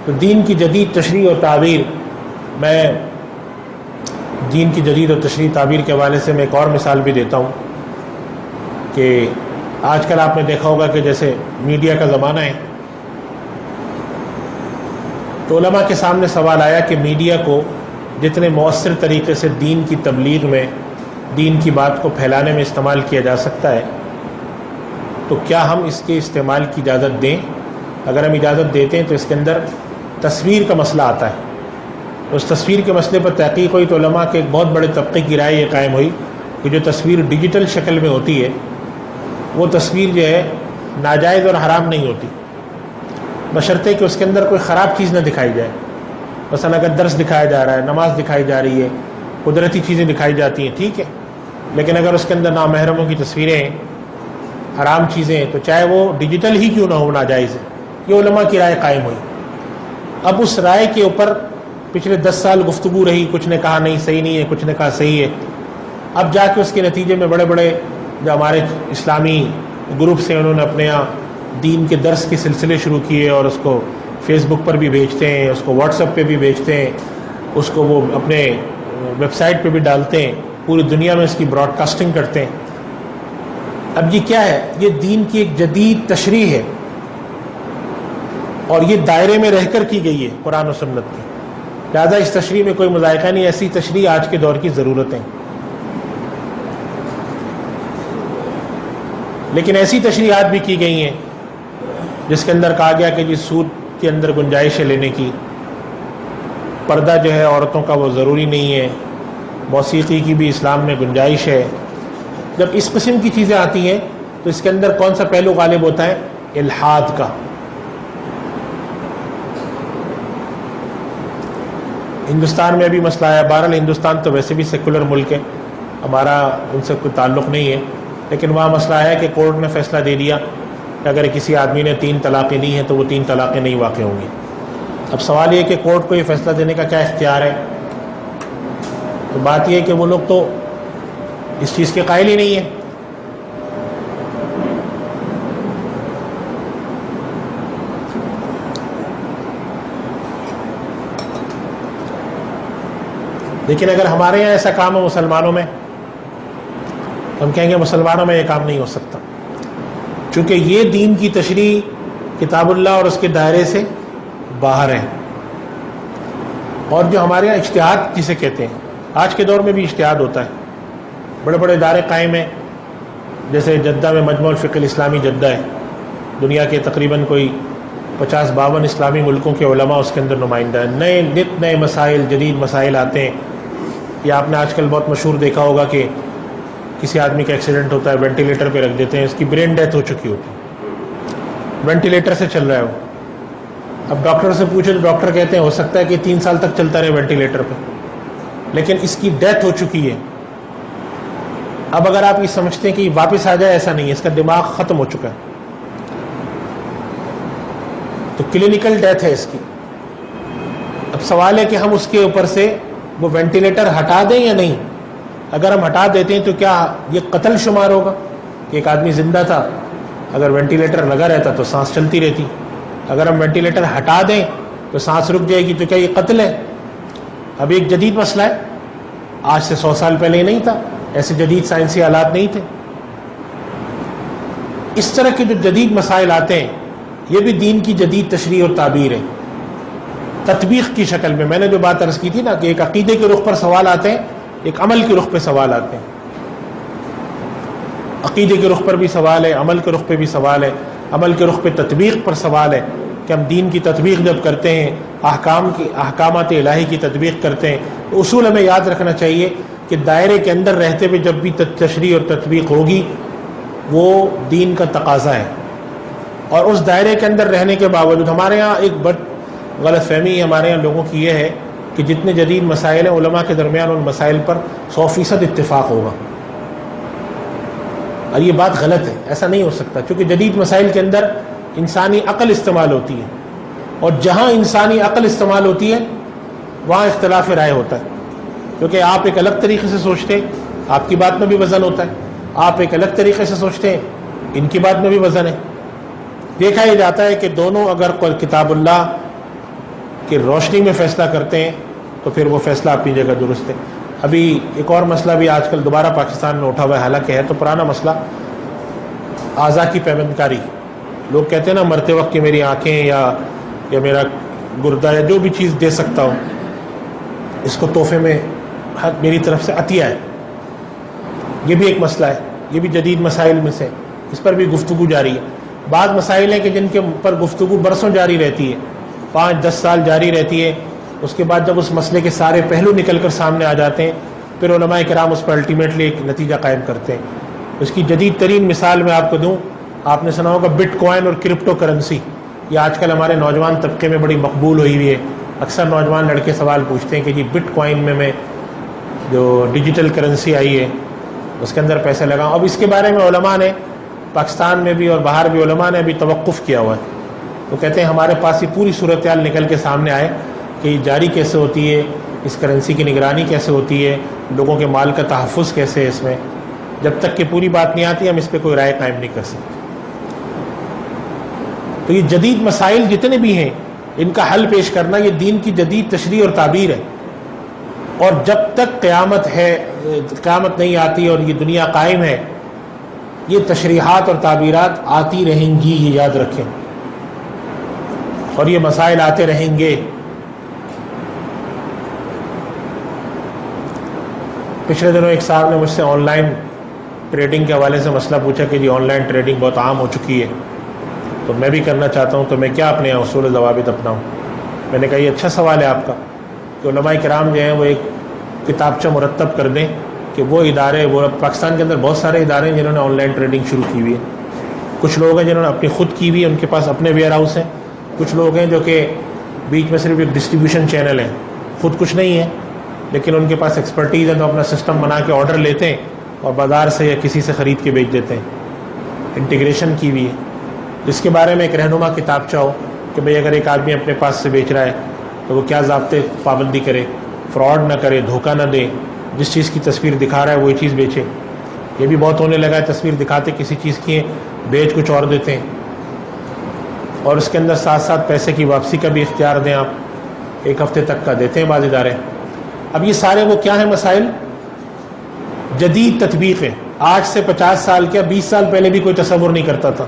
تو دین کی جدید تشریح اور تعبیر، میں دین کی جدید اور تشریح تعبیر کے حوالے سے میں ایک اور مثال بھی دیتا ہوں کہ آج کل آپ نے دیکھا ہوگا کہ جیسے میڈیا کا زمانہ ہے، تو علماء کے سامنے سوال آیا کہ میڈیا کو جتنے مؤثر طریقے سے دین کی تبلیغ میں، دین کی بات کو پھیلانے میں استعمال کیا جا سکتا ہے، تو کیا ہم اس کے استعمال کی اجازت دیں؟ اگر ہم اجازت دیتے ہیں تو اس کے اندر تصویر کا مسئلہ آتا ہے. اس تصویر کے مسئلے پر تحقیق ہوئی تو علماء کے ایک بہت بڑے طبقے کی رائے یہ قائم ہوئی کہ جو تصویر ڈیجیٹل شکل میں ہوتی ہے وہ تصویر جو ہے ناجائز اور حرام نہیں ہوتی، بشرطے کہ اس کے اندر کوئی خراب چیز نہ دکھائی جائے. مثلا اگر درس دکھایا جا رہا ہے، نماز دکھائی جا رہی ہے، قدرتی چیزیں دکھائی جاتی ہیں، ٹھیک ہے، لیکن اگر اس کے اندر نامحرموں کی تصویریں، حرام چیزیں، تو چاہے وہ ڈیجیٹل ہی کیوں نہ ہو ناجائز ہے. یہ علماء کی رائے قائم ہوئی. اب اس رائے کے اوپر پچھلے 10 سال گفتگو رہی، کچھ نے کہا نہیں صحیح نہیں ہے، کچھ نے کہا صحیح ہے. اب جا کے اس کے نتیجے میں بڑے بڑے جو ہمارے اسلامی گروپس ہیں انہوں نے اپنے یہاں دین کے درس کے سلسلے شروع کیے اور اس کو فیس بک پر بھی بیچتے ہیں، اس کو واٹس ایپ پہ بھی بیچتے ہیں، اس کو وہ اپنے ویب سائٹ پہ بھی ڈالتے ہیں، پوری دنیا میں اس کی براڈ کاسٹنگ کرتے ہیں. اب یہ کیا ہے؟ یہ دین کی ایک جدید تشریح ہے اور یہ دائرے میں رہ کر کی گئی ہے قرآن و سنت کی، لہٰذا اس تشریح میں کوئی مذائقہ نہیں. ایسی تشریح آج کے دور کی ضرورت ہے. لیکن ایسی تشریحات بھی کی گئی ہیں جس کے اندر کہا گیا کہ جی سود کے اندر گنجائش ہے لینے کی، پردہ جو ہے عورتوں کا وہ ضروری نہیں ہے، موسیقی کی بھی اسلام میں گنجائش ہے. جب اس قسم کی چیزیں آتی ہیں تو اس کے اندر کون سا پہلو غالب ہوتا ہے؟ الحاد کا. ہندوستان میں ابھی مسئلہ آیا، بہرحال ہندوستان تو ویسے بھی سیکولر ملک ہے، ہمارا ان سے کوئی تعلق نہیں ہے، لیکن وہاں مسئلہ ہے کہ کورٹ نے فیصلہ دے دیا کہ اگر کسی آدمی نے 3 طلاقیں دی ہیں تو وہ 3 طلاقیں نہیں واقع ہوں گی. اب سوال یہ کہ کورٹ کو یہ فیصلہ دینے کا کیا اختیار ہے؟ تو بات یہ ہے کہ وہ لوگ تو اس چیز کے قائل ہی نہیں ہیں. لیکن اگر ہمارے یہاں ایسا کام ہو مسلمانوں میں، ہم کہیں گے مسلمانوں میں یہ کام نہیں ہو سکتا، چونکہ یہ دین کی تشریح کتاب اللہ اور اس کے دائرے سے باہر ہے. اور جو ہمارے یہاں اجتہاد جسے کہتے ہیں، آج کے دور میں بھی اجتہاد ہوتا ہے، بڑے بڑے ادارے قائم ہیں، جیسے جدہ میں مجمع الفقہ الاسلامی جدہ ہے، دنیا کے تقریباً کوئی 50-52 اسلامی ملکوں کے علماء اس کے اندر نمائندہ ہیں. نئے مسائل، جدید مسائل آتے ہیں. یا آپ نے آج کل بہت مشہور دیکھا ہوگا کہ کسی آدمی کا ایکسیڈنٹ ہوتا ہے، وینٹیلیٹر پہ رکھ دیتے ہیں، اس کی برین ڈیتھ ہو چکی ہوتی ہے، وینٹیلیٹر سے چل رہا ہے وہ. اب ڈاکٹر سے پوچھے تو ڈاکٹر کہتے ہیں ہو سکتا ہے کہ 3 سال تک چلتا رہے وینٹیلیٹر پہ، لیکن اس کی ڈیتھ ہو چکی ہے. اب اگر آپ یہ سمجھتے ہیں کہ واپس آ جائے، ایسا نہیں ہے، اس کا دماغ ختم ہو چکا ہے، تو کلینکل ڈیتھ ہے اس کی. اب سوال ہے کہ ہم اس کے اوپر سے وہ وینٹیلیٹر ہٹا دیں یا نہیں. اگر ہم ہٹا دیتے ہیں تو کیا یہ قتل شمار ہوگا کہ ایک آدمی زندہ تھا، اگر وینٹیلیٹر لگا رہتا تو سانس چلتی رہتی. اگر ہم وینٹیلیٹر ہٹا دیں تو سانس رک جائے گی، تو کیا یہ قتل ہے؟ اب ایک جدید مسئلہ ہے، آج سے 100 سال پہلے یہ نہیں تھا، ایسے جدید سائنسی آلات نہیں تھے. اس طرح کے جو جدید مسائل آتے ہیں یہ بھی دین کی جدید تشریح اور تعبیر ہے، تطبیق کی شکل میں. میں نے جو بات عرض کی تھی نا کہ ایک عقیدے کے رخ پر سوال آتے ہیں، ایک عمل کے رخ پہ سوال آتے ہیں. عقیدے کے رخ پر بھی سوال ہے، عمل کے رخ پہ بھی سوال ہے، عمل کے رخ پہ تطبیق پر سوال ہے. کہ ہم دین کی تطبیق جب کرتے ہیں، احکامات الہی کی تطبیق کرتے ہیں، تو اصول ہمیں یاد رکھنا چاہیے کہ دائرے کے اندر رہتے ہوئے جب بھی تشریع اور تطبیق ہوگی وہ دین کا تقاضا ہے، اور اس دائرے کے اندر رہنے کے باوجود ہمارے ہاں ایک غلط فہمی ہمارے ہاں لوگوں کی یہ ہے کہ جتنے جدید مسائل ہیں علماء کے درمیان ان مسائل پر 100% اتفاق ہوگا، اور یہ بات غلط ہے، ایسا نہیں ہو سکتا، کیونکہ جدید مسائل کے اندر انسانی عقل استعمال ہوتی ہے، اور جہاں انسانی عقل استعمال ہوتی ہے وہاں اختلاف رائے ہوتا ہے، کیونکہ آپ ایک الگ طریقے سے سوچتے ہیں، آپ کی بات میں بھی وزن ہوتا ہے، آپ ایک الگ طریقے سے سوچتے ہیں، ان کی بات میں بھی وزن ہے۔ دیکھا یہ جاتا ہے کہ دونوں اگر کتاب اللہ کی روشنی میں فیصلہ کرتے ہیں تو پھر وہ فیصلہ اپنی جگہ درست ہے۔ ابھی ایک اور مسئلہ بھی آج کل دوبارہ پاکستان میں اٹھا ہوا ہے، حالانکہ ہے تو پرانا مسئلہ، اعضاء کی پیوند کاری۔ لوگ کہتے ہیں نا مرتے وقت کہ میری آنکھیں یا میرا گردہ یا جو بھی چیز دے سکتا ہوں اس کو تحفے میں میری طرف سے عطیہ ہے، یہ بھی ایک مسئلہ ہے، یہ بھی جدید مسائل میں سے، اس پر بھی گفتگو جاری ہے۔ بعض مسائل ہیں کہ جن کے پر گفتگو برسوں جاری رہتی ہے، 5-10 سال جاری رہتی ہے، اس کے بعد جب اس مسئلے کے سارے پہلو نکل کر سامنے آ جاتے ہیں پھر علماء کرام اس پر الٹیمیٹلی ایک نتیجہ قائم کرتے ہیں۔ اس کی جدید ترین مثال میں آپ کو دوں، آپ نے سنا ہوگا بٹ کوائن اور کرپٹو کرنسی، یہ آج کل ہمارے نوجوان طبقے میں بڑی مقبول ہوئی ہوئی ہے۔ اکثر نوجوان لڑکے سوال پوچھتے ہیں کہ جی بٹ کوائن میں جو ڈیجیٹل کرنسی آئی ہے اس کے اندر پیسے لگاؤں۔ اب اس کے بارے میں علماء نے پاکستان میں بھی اور باہر بھی علماء نے ابھی توقف کیا ہوا ہے، وہ کہتے ہیں ہمارے پاس یہ پوری صورتحال نکل کے سامنے آئے کہ یہ جاری کیسے ہوتی ہے، اس کرنسی کی نگرانی کیسے ہوتی ہے، لوگوں کے مال کا تحفظ کیسے ہے اس میں، جب تک کہ پوری بات نہیں آتی ہم اس پہ کوئی رائے قائم نہیں کر سکتے۔ تو یہ جدید مسائل جتنے بھی ہیں ان کا حل پیش کرنا یہ دین کی جدید تشریح اور تعبیر ہے، اور جب تک قیامت نہیں آتی اور یہ دنیا قائم ہے یہ تشریحات اور تعبیرات آتی رہیں گی، یہ یاد رکھیں، اور یہ مسائل آتے رہیں گے۔ پچھلے دنوں ایک صاحب نے مجھ سے آن لائن ٹریڈنگ کے حوالے سے مسئلہ پوچھا کہ جی آن لائن ٹریڈنگ بہت عام ہو چکی ہے تو میں بھی کرنا چاہتا ہوں، تو میں کیا اپنے اصول و ضوابط اپناؤں؟ میں نے کہا یہ اچھا سوال ہے آپ کا کہ علماء کرام جو ہیں وہ ایک کتابچہ مرتب کر دیں کہ وہ ادارے، وہ پاکستان کے اندر بہت سارے ادارے ہیں جنہوں نے آن لائن ٹریڈنگ شروع کی ہوئی ہے، کچھ لوگ ہیں جنہوں نے اپنی خود کی ہوئی ہے، ان کے پاس اپنے ویئر ہاؤس ہیں، کچھ لوگ ہیں جو کہ بیچ میں صرف ایک ڈسٹریبیوشن چینل ہے، خود کچھ نہیں ہے لیکن ان کے پاس ایکسپرٹیز ہے تو اپنا سسٹم بنا کے آرڈر لیتے ہیں اور بازار سے یا کسی سے خرید کے بیچ دیتے ہیں، انٹیگریشن کی ہوئی ہے۔ جس کے بارے میں ایک رہنما کتابچہ ہو کہ بھئی اگر ایک آدمی اپنے پاس سے بیچ رہا ہے تو وہ کیا ضابطے پابندی کرے، فراڈ نہ کرے، دھوکہ نہ دے، جس چیز کی تصویر دکھا رہا ہے وہی چیز بیچے۔ یہ بھی بہت ہونے لگا ہے، تصویر دکھاتے کسی چیز کی ہے، بیچ کچھ اور دیتے ہیں، اور اس کے اندر ساتھ ساتھ پیسے کی واپسی کا بھی اختیار دیں، آپ 1 ہفتے تک کا دیتے ہیں بعض ادارے۔ اب یہ سارے وہ کیا ہیں مسائل؟ جدید تطبیق ہے، آج سے 50 سال کیا 20 سال پہلے بھی کوئی تصور نہیں کرتا تھا۔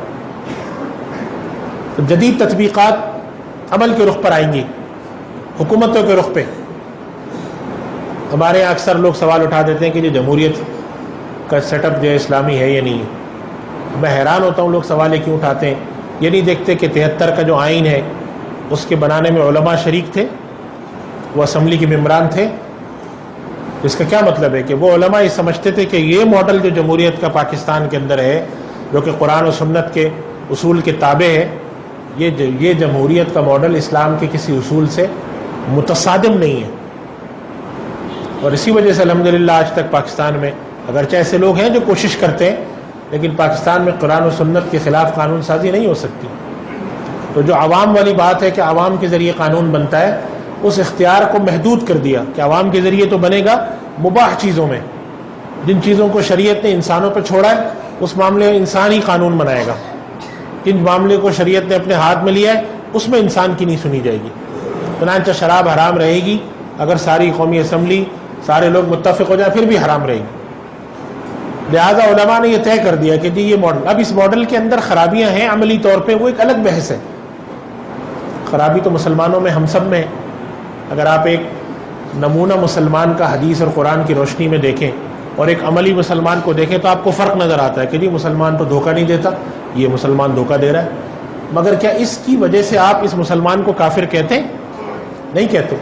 تو جدید تطبیقات عمل کے رخ پر آئیں گی، حکومتوں کے رخ پہ۔ ہمارے یہاں اکثر لوگ سوال اٹھا دیتے ہیں کہ یہ جمہوریت کا سیٹ اپ جو ہے اسلامی ہے یا نہیں ہے۔ میں حیران ہوتا ہوں لوگ سوال یہ کیوں اٹھاتے ہیں، یہ نہیں دیکھتے کہ 73 کا جو آئین ہے اس کے بنانے میں علماء شریک تھے، وہ اسمبلی کے ممبران تھے۔ اس کا کیا مطلب ہے کہ وہ علماء یہ سمجھتے تھے کہ یہ ماڈل جو جمہوریت کا پاکستان کے اندر ہے، جو کہ قرآن و سنت کے اصول کے تابع ہے، یہ جمہوریت کا ماڈل اسلام کے کسی اصول سے متصادم نہیں ہے۔ اور اسی وجہ سے الحمدللہ آج تک پاکستان میں اگرچہ ایسے لوگ ہیں جو کوشش کرتے ہیں لیکن پاکستان میں قرآن و سنت کے خلاف قانون سازی نہیں ہو سکتی۔ تو جو عوام والی بات ہے کہ عوام کے ذریعے قانون بنتا ہے، اس اختیار کو محدود کر دیا کہ عوام کے ذریعے تو بنے گا مباح چیزوں میں، جن چیزوں کو شریعت نے انسانوں پر چھوڑا ہے اس معاملے میں انسان ہی قانون بنائے گا، جن معاملے کو شریعت نے اپنے ہاتھ میں لیا ہے اس میں انسان کی نہیں سنی جائے گی۔ چنانچہ شراب حرام رہے گی، اگر ساری قومی اسمبلی سارے لوگ متفق ہو جائیں پھر بھی حرام رہے گی۔ لہذا علماء نے یہ طے کر دیا کہ جی یہ ماڈل، اب اس ماڈل کے اندر خرابیاں ہیں عملی طور پہ، وہ ایک الگ بحث ہے۔ خرابی تو مسلمانوں میں ہم سب میں ہے۔ اگر آپ ایک نمونہ مسلمان کا حدیث اور قرآن کی روشنی میں دیکھیں اور ایک عملی مسلمان کو دیکھیں تو آپ کو فرق نظر آتا ہے کہ جی مسلمان تو دھوکہ نہیں دیتا، یہ مسلمان دھوکہ دے رہا ہے۔ مگر کیا اس کی وجہ سے آپ اس مسلمان کو کافر کہتے ہیں؟ نہیں کہتے۔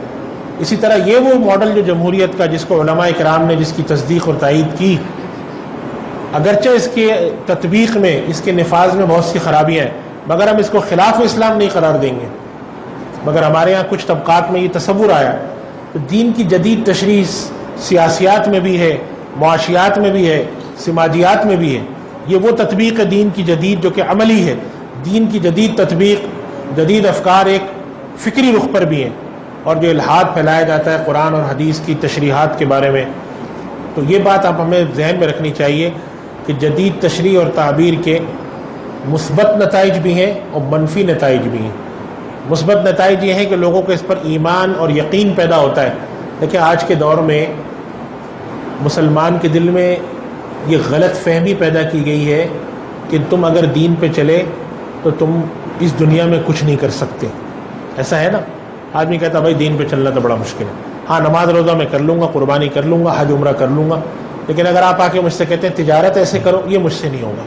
اسی طرح یہ وہ ماڈل جو جمہوریت کا، جس کو علماء کرام نے جس کی تصدیق اور تائید کی، اگرچہ اس کے تطبیق میں، اس کے نفاذ میں بہت سی خرابیاں ہیں، مگر ہم اس کو خلاف اسلام نہیں قرار دیں گے۔ مگر ہمارے ہاں کچھ طبقات میں یہ تصور آیا کہ دین کی جدید تشریح سیاسیات میں بھی ہے، معاشیات میں بھی ہے، سماجیات میں بھی ہے۔ یہ وہ تطبیق ہے دین کی جدید جو کہ عملی ہے۔ دین کی جدید تطبیق، جدید افکار ایک فکری رخ پر بھی ہیں، اور جو الحاد پھیلایا جاتا ہے قرآن اور حدیث کی تشریحات کے بارے میں، تو یہ بات آپ ہمیں ذہن میں رکھنی چاہیے کہ جدید تشریح اور تعبیر کے مثبت نتائج بھی ہیں اور منفی نتائج بھی ہیں۔ مثبت نتائج یہ ہیں کہ لوگوں کو اس پر ایمان اور یقین پیدا ہوتا ہے، لیکن آج کے دور میں مسلمان کے دل میں یہ غلط فہمی پیدا کی گئی ہے کہ تم اگر دین پہ چلے تو تم اس دنیا میں کچھ نہیں کر سکتے۔ ایسا ہے نا، آدمی کہتا بھائی دین پہ چلنا تو بڑا مشکل ہے، ہاں نماز روزہ میں کر لوں گا، قربانی کر لوں گا، حج عمرہ کر لوں گا، لیکن اگر آپ آ کے مجھ سے کہتے ہیں تجارت ایسے کرو، یہ مجھ سے نہیں ہوگا۔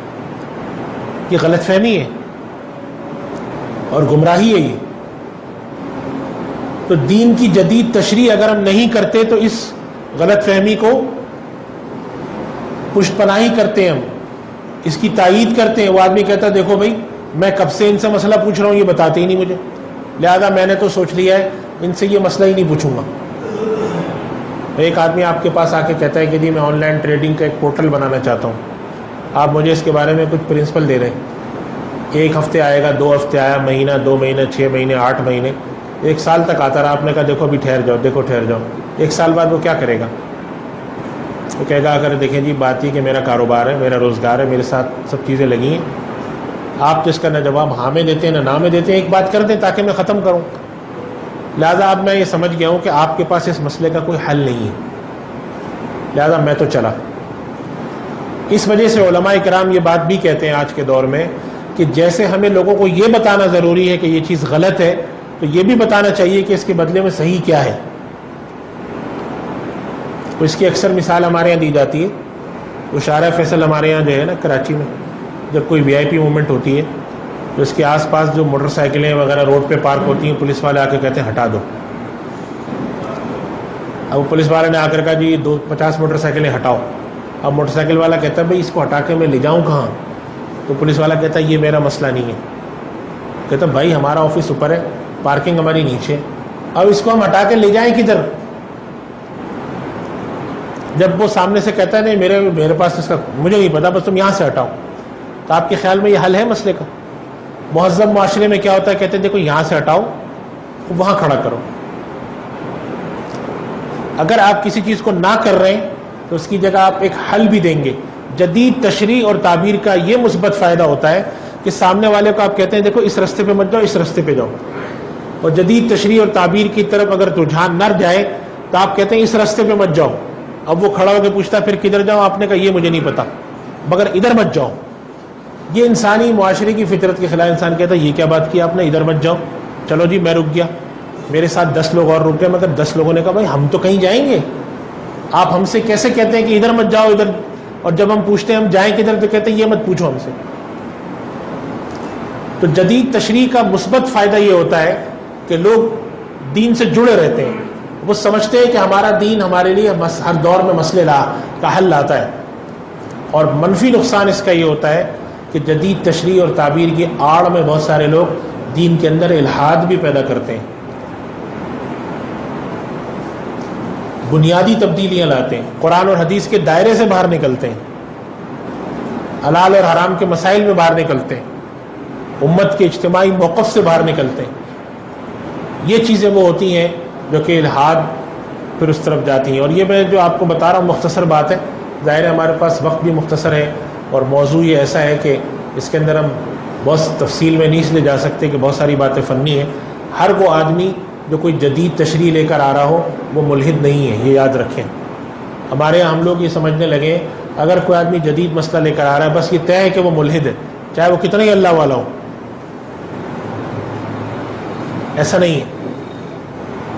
یہ غلط فہمی ہے اور گمراہی ہے یہ۔ تو دین کی جدید تشریح اگر ہم نہیں کرتے تو اس غلط فہمی کو پشت پناہی کرتے ہیں، ہم اس کی تائید کرتے ہیں۔ وہ آدمی کہتا ہے دیکھو بھائی میں کب سے ان سے مسئلہ پوچھ رہا ہوں، یہ بتاتے ہی نہیں مجھے، لہذا میں نے تو سوچ لیا ہے ان سے یہ مسئلہ ہی نہیں پوچھوں گا۔ ایک آدمی آپ کے پاس آ کے کہتا ہے کہ جی میں آن لائن ٹریڈنگ کا ایک پورٹل بنانا چاہتا ہوں، آپ مجھے اس کے بارے میں کچھ پرنسپل دے رہے ہیں۔ 1 ہفتے آئے گا، 2 ہفتے آیا، مہینہ، 2 مہینے، 6 مہینے، 8 مہینے، 1 سال تک آتا رہا۔ آپ نے کہا دیکھو ابھی ٹھہر جاؤ، دیکھو ٹھہر جاؤ۔ 1 سال بعد وہ کیا کرے گا؟ وہ کہے گا اگر دیکھیں جی بات یہ کہ میرا کاروبار ہے، میرا روزگار ہے، میرے ساتھ سب چیزیں لگی ہیں، آپ تو اس کا نہ جواب ہاں میں دیتے ہیں نہ میں دیتے ہیں، ایک بات کر دیں تاکہ میں ختم کروں۔ لہٰذا اب میں یہ سمجھ گیا ہوں کہ آپ کے پاس اس مسئلے کا کوئی حل نہیں ہے، لہذا میں تو چلا۔ اس وجہ سے علماء کرام یہ بات بھی کہتے ہیں آج کے دور میں کہ جیسے ہمیں لوگوں کو یہ بتانا ضروری ہے کہ یہ چیز غلط ہے، تو یہ بھی بتانا چاہیے کہ اس کے بدلے میں صحیح کیا ہے۔ تو اس کی اکثر مثال ہمارے یہاں دی جاتی ہے۔ وہ شارع فیصل ہمارے یہاں جو ہے نا کراچی میں، جب کوئی VIP موومنٹ ہوتی ہے تو اس کے آس پاس جو موٹر سائیکلیں وغیرہ روڈ پہ پارک ہوتی ہیں، پولیس والے آ کے کہتے ہیں ہٹا دو۔ اب پولیس والے نے آ کر کہا جی 50 موٹر سائیکلیں ہٹاؤ۔ اب موٹر سائیکل والا کہتا ہے بھائی اس کو ہٹا کے میں لے جاؤں کہاں؟ تو پولیس والا کہتا ہے یہ میرا مسئلہ نہیں ہے۔ کہتا ہے بھائی ہمارا آفس اوپر ہے، پارکنگ ہماری نیچے، اب اس کو ہم ہٹا کے لے جائیں کدھر؟ جب وہ سامنے سے کہتا ہے نہیں میرے پاس اس کا مجھے نہیں پتا، بس تم یہاں سے ہٹاؤ، تو آپ کے خیال میں یہ حل ہے مسئلے کا؟ مہذب معاشرے میں کیا ہوتا ہے؟ کہتے ہیں دیکھو یہاں سے ہٹاؤ، وہاں کھڑا کرو۔ اگر آپ کسی چیز کو نہ کر رہے ہیں تو اس کی جگہ آپ ایک حل بھی دیں گے۔ جدید تشریح اور تعبیر کا یہ مثبت فائدہ ہوتا ہے کہ سامنے والے کو آپ کہتے ہیں دیکھو اس رستے پہ مت جاؤ، اس رستے پہ جاؤ، اور جدید تشریح اور تعبیر کی طرف اگر رجحان نہ جائے تو آپ کہتے ہیں اس رستے پہ مت جاؤ۔ اب وہ کھڑا ہو کے پوچھتا ہے پھر کدھر جاؤں؟ آپ نے کہا یہ مجھے نہیں پتا، مگر ادھر مت جاؤ۔ یہ انسانی معاشرے کی فطرت کے خلاف۔ انسان کہتا ہے یہ کیا بات کی آپ نے، ادھر مت جاؤ۔ چلو جی میں رک گیا، میرے ساتھ 10 لوگ اور رک گئے، مگر 10 لوگوں نے کہا بھائی ہم تو کہیں جائیں گے، آپ ہم سے کیسے کہتے ہیں کہ ادھر مت جاؤ ادھر، اور جب ہم پوچھتے ہیں ہم جائیں کدھر تو کہتے ہیں یہ مت پوچھو ہم سے۔ تو جدید تشریح کا مثبت فائدہ یہ ہوتا ہے کہ لوگ دین سے جڑے رہتے ہیں، وہ سمجھتے ہیں کہ ہمارا دین ہمارے لیے ہر دور میں مسئلے کا حل لاتا ہے۔ اور منفی نقصان اس کا یہ ہوتا ہے کہ جدید تشریح اور تعبیر کی آڑ میں بہت سارے لوگ دین کے اندر الحاد بھی پیدا کرتے ہیں، بنیادی تبدیلیاں لاتے ہیں، قرآن اور حدیث کے دائرے سے باہر نکلتے ہیں، حلال اور حرام کے مسائل میں باہر نکلتے ہیں، امت کے اجتماعی موقف سے باہر نکلتے ہیں۔ یہ چیزیں وہ ہوتی ہیں جو کہ الحاد پھر اس طرف جاتی ہیں۔ اور یہ میں جو آپ کو بتا رہا ہوں مختصر بات ہے، ظاہر ہے ہمارے پاس وقت بھی مختصر ہے، اور موضوع یہ ایسا ہے کہ اس کے اندر ہم بہت تفصیل میں نہیں اس لیے جا سکتے کہ بہت ساری باتیں فنی ہیں۔ ہر وہ آدمی جو کوئی جدید تشریح لے کر آ رہا ہو وہ ملحد نہیں ہے، یہ یاد رکھیں۔ ہمارے یہاں ہم لوگ یہ سمجھنے لگے اگر کوئی آدمی جدید مسئلہ لے کر آ رہا ہے بس یہ طے ہے کہ وہ ملحد ہے، چاہے وہ کتنا ہی اللہ والا ہو۔ ایسا نہیں ہے،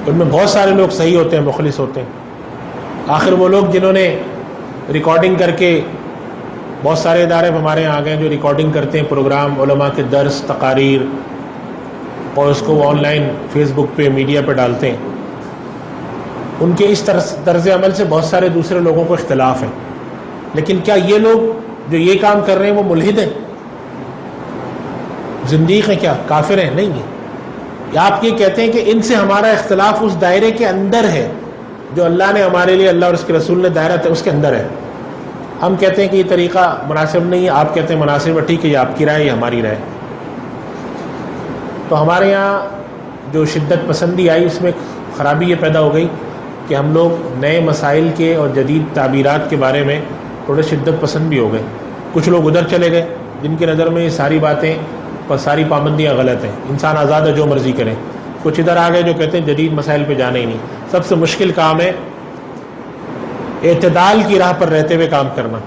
ان میں بہت سارے لوگ صحیح ہوتے ہیں، مخلص ہوتے ہیں۔ آخر وہ لوگ جنہوں نے ریکارڈنگ کر کے بہت سارے ادارے ہمارے یہاں آ گئے جو ریکارڈنگ کرتے ہیں پروگرام، علماء کے درس، تقاریر، اور اس کو آن لائن فیس بک پہ، میڈیا پہ ڈالتے ہیں۔ ان کے اس طرز عمل سے بہت سارے دوسرے لوگوں کو اختلاف ہے، لیکن کیا یہ لوگ جو یہ کام کر رہے ہیں وہ ملحد ہیں، زندیق ہیں، کیا کافر ہیں؟ نہیں ہیں۔ یا آپ یہ کہتے ہیں کہ ان سے ہمارا اختلاف اس دائرے کے اندر ہے جو اللہ نے ہمارے لیے، اللہ اور اس کے رسول نے دائرہ اس کے اندر ہے۔ ہم کہتے ہیں کہ یہ طریقہ مناسب نہیں ہے، آپ کہتے ہیں مناسب ہے، ٹھیک ہے، یہ آپ کی رائے، یہ ہماری رائے۔ تو ہمارے یہاں جو شدت پسندی آئی، اس میں خرابی یہ پیدا ہو گئی کہ ہم لوگ نئے مسائل کے اور جدید تعبیرات کے بارے میں تھوڑے شدت پسند بھی ہو گئے۔ کچھ لوگ ادھر چلے گئے جن کی نظر میں یہ ساری باتیں اور ساری پابندیاں غلط ہیں، انسان آزاد ہے جو مرضی کرے۔ کچھ ادھر آ گئے جو کہتے ہیں جدید مسائل پہ جانا ہی نہیں۔ سب سے مشکل کام ہے اعتدال کی راہ پر رہتے ہوئے کام کرنا۔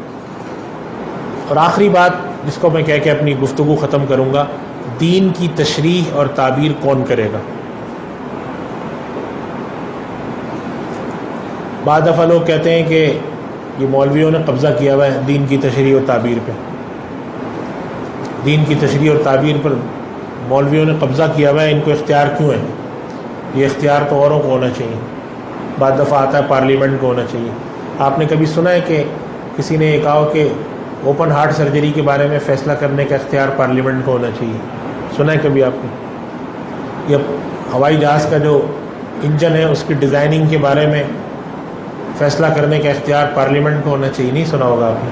اور آخری بات جس کو میں کہہ کے اپنی گفتگو ختم کروں گا، دین کی تشریح اور تعبیر کون کرے گا؟ بعض دفعہ لوگ کہتے ہیں کہ یہ مولویوں نے قبضہ کیا ہوا ہے دین کی تشریح اور تعبیر پہ۔ دین کی تشریح اور تعبیر پر مولویوں نے قبضہ کیا ہوا ہے، ان کو اختیار کیوں ہے؟ یہ اختیار تو اوروں کو ہونا چاہیے۔ بعض دفعہ آتا ہے پارلیمنٹ کو ہونا چاہیے۔ آپ نے کبھی سنا ہے کہ کسی نے یہ کہا ہو کہ اوپن ہارٹ سرجری کے بارے میں فیصلہ کرنے کا اختیار پارلیمنٹ کو ہونا چاہیے؟ سنا ہے کبھی آپ نے؟ یا ہوائی جہاز کا جو انجن ہے اس کی ڈیزائننگ کے بارے میں فیصلہ کرنے کا اختیار پارلیمنٹ کو ہونا چاہیے؟ نہیں سنا ہوگا آپ نے۔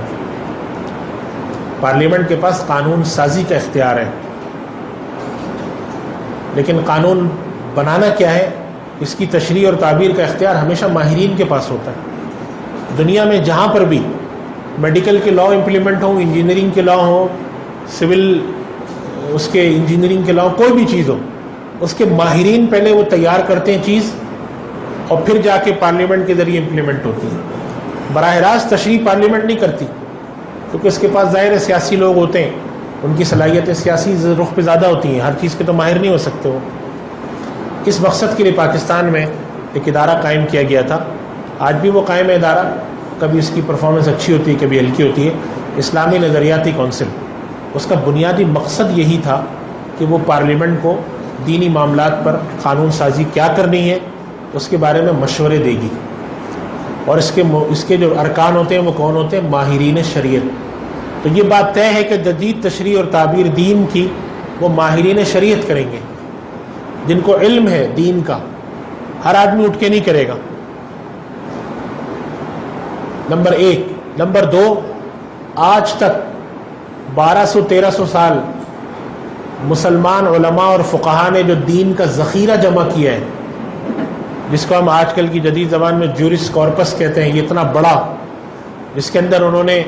پارلیمنٹ کے پاس قانون سازی کا اختیار ہے، لیکن قانون بنانا کیا ہے، اس کی تشریح اور تعبیر کا اختیار ہمیشہ ماہرین کے پاس ہوتا ہے۔ دنیا میں جہاں پر بھی میڈیکل کے لاء امپلیمنٹ ہوں، انجینئرنگ کے لاء ہوں، سول اس کے انجینئرنگ کے لاء، کوئی بھی چیز ہو، اس کے ماہرین پہلے وہ تیار کرتے ہیں چیز، اور پھر جا کے پارلیمنٹ کے ذریعے امپلیمنٹ ہوتی ہے۔ براہ راست تشریح پارلیمنٹ نہیں کرتی، کیونکہ اس کے پاس ظاہر سیاسی لوگ ہوتے ہیں، ان کی صلاحیتیں سیاسی رخ پہ زیادہ ہوتی ہیں، ہر چیز کے تو ماہر نہیں ہو سکتے وہ۔ اس مقصد کے لیے پاکستان میں ایک ادارہ قائم کیا گیا تھا، آج بھی وہ قائم ہے ادارہ، کبھی اس کی پرفارمنس اچھی ہوتی ہے کبھی ہلکی ہوتی ہے، اسلامی نظریاتی کونسل۔ اس کا بنیادی مقصد یہی تھا کہ وہ پارلیمنٹ کو دینی معاملات پر قانون سازی کیا کرنی ہے اس کے بارے میں مشورے دے گی، اور اس کے جو ارکان ہوتے ہیں وہ کون ہوتے ہیں؟ ماہرین شریعت۔ تو یہ بات طے ہے کہ جدید تشریح اور تعبیر دین کی وہ ماہرین شریعت کریں گے، جن کو علم ہے دین کا، ہر آدمی اٹھ کے نہیں کرے گا۔ نمبر 1۔ نمبر 2، آج تک 1200-1300 سال مسلمان علماء اور فقہا نے جو دین کا ذخیرہ جمع کیا ہے، جس کو ہم آج کل کی جدید زبان میں جورس کارپس کہتے ہیں، یہ اتنا بڑا، جس کے اندر انہوں نے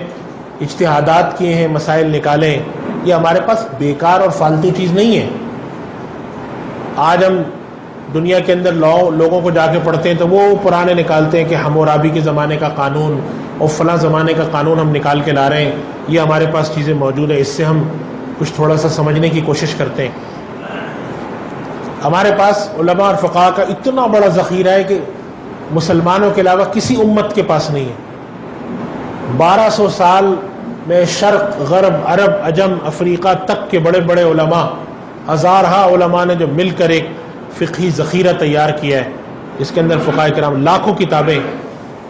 اجتہادات کیے ہیں، مسائل نکالے ہیں، یہ ہمارے پاس بیکار اور فالتو چیز نہیں ہے۔ آج ہم دنیا کے اندر لوگوں کو جا کے پڑھتے ہیں تو وہ پرانے نکالتے ہیں کہ حمورابی کے زمانے کا قانون اور فلاں زمانے کا قانون ہم نکال کے لا رہے ہیں، یہ ہمارے پاس چیزیں موجود ہیں، اس سے ہم کچھ تھوڑا سا سمجھنے کی کوشش کرتے ہیں۔ ہمارے پاس علماء اور فقہا کا اتنا بڑا ذخیرہ ہے کہ مسلمانوں کے علاوہ کسی امت کے پاس نہیں ہے۔ 1200 سال میں شرق، غرب، عرب، عجم، افریقہ تک کے بڑے بڑے علماء، ہزارہ علماء نے جو مل کر ایک فقہی ذخیرہ تیار کیا ہے، جس کے اندر فقہاء کرام لاکھوں کتابیں،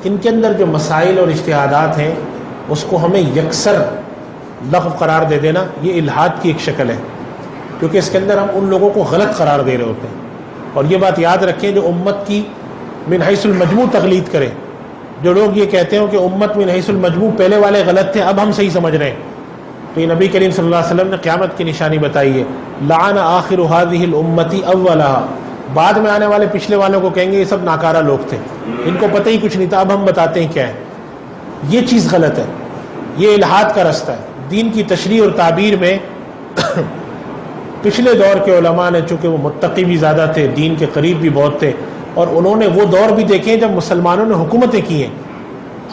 ان کے اندر جو مسائل اور اجتہادات ہیں اس کو ہمیں یکسر لغو قرار دے دینا، یہ الحاد کی ایک شکل ہے، کیونکہ اس کے اندر ہم ان لوگوں کو غلط قرار دے رہے ہوتے ہیں۔ اور یہ بات یاد رکھیں، جو امت کی من حیث المجموع تقلید کرے، جو لوگ یہ کہتے ہیں کہ امت من حیث المجموع پہلے والے غلط تھے اب ہم صحیح سمجھ رہے ہیں، تو یہ نبی کریم صلی اللہ علیہ وسلم نے قیامت کی نشانی بتائی ہے، لعن آخر هذه الامتی اولها، بعد میں آنے والے پچھلے والوں کو کہیں گے یہ سب ناکارہ لوگ تھے، ان کو پتہ ہی کچھ نہیں تھا، اب ہم بتاتے ہیں کیا ہے۔ یہ چیز غلط ہے، یہ الحاد کا رستہ ہے۔ دین کی تشریح اور تعبیر میں پچھلے دور کے علماء نے، چونکہ وہ متقی بھی زیادہ تھے، دین کے قریب بھی بہت تھے، اور انہوں نے وہ دور بھی دیکھے جب مسلمانوں نے حکومتیں کی ہیں،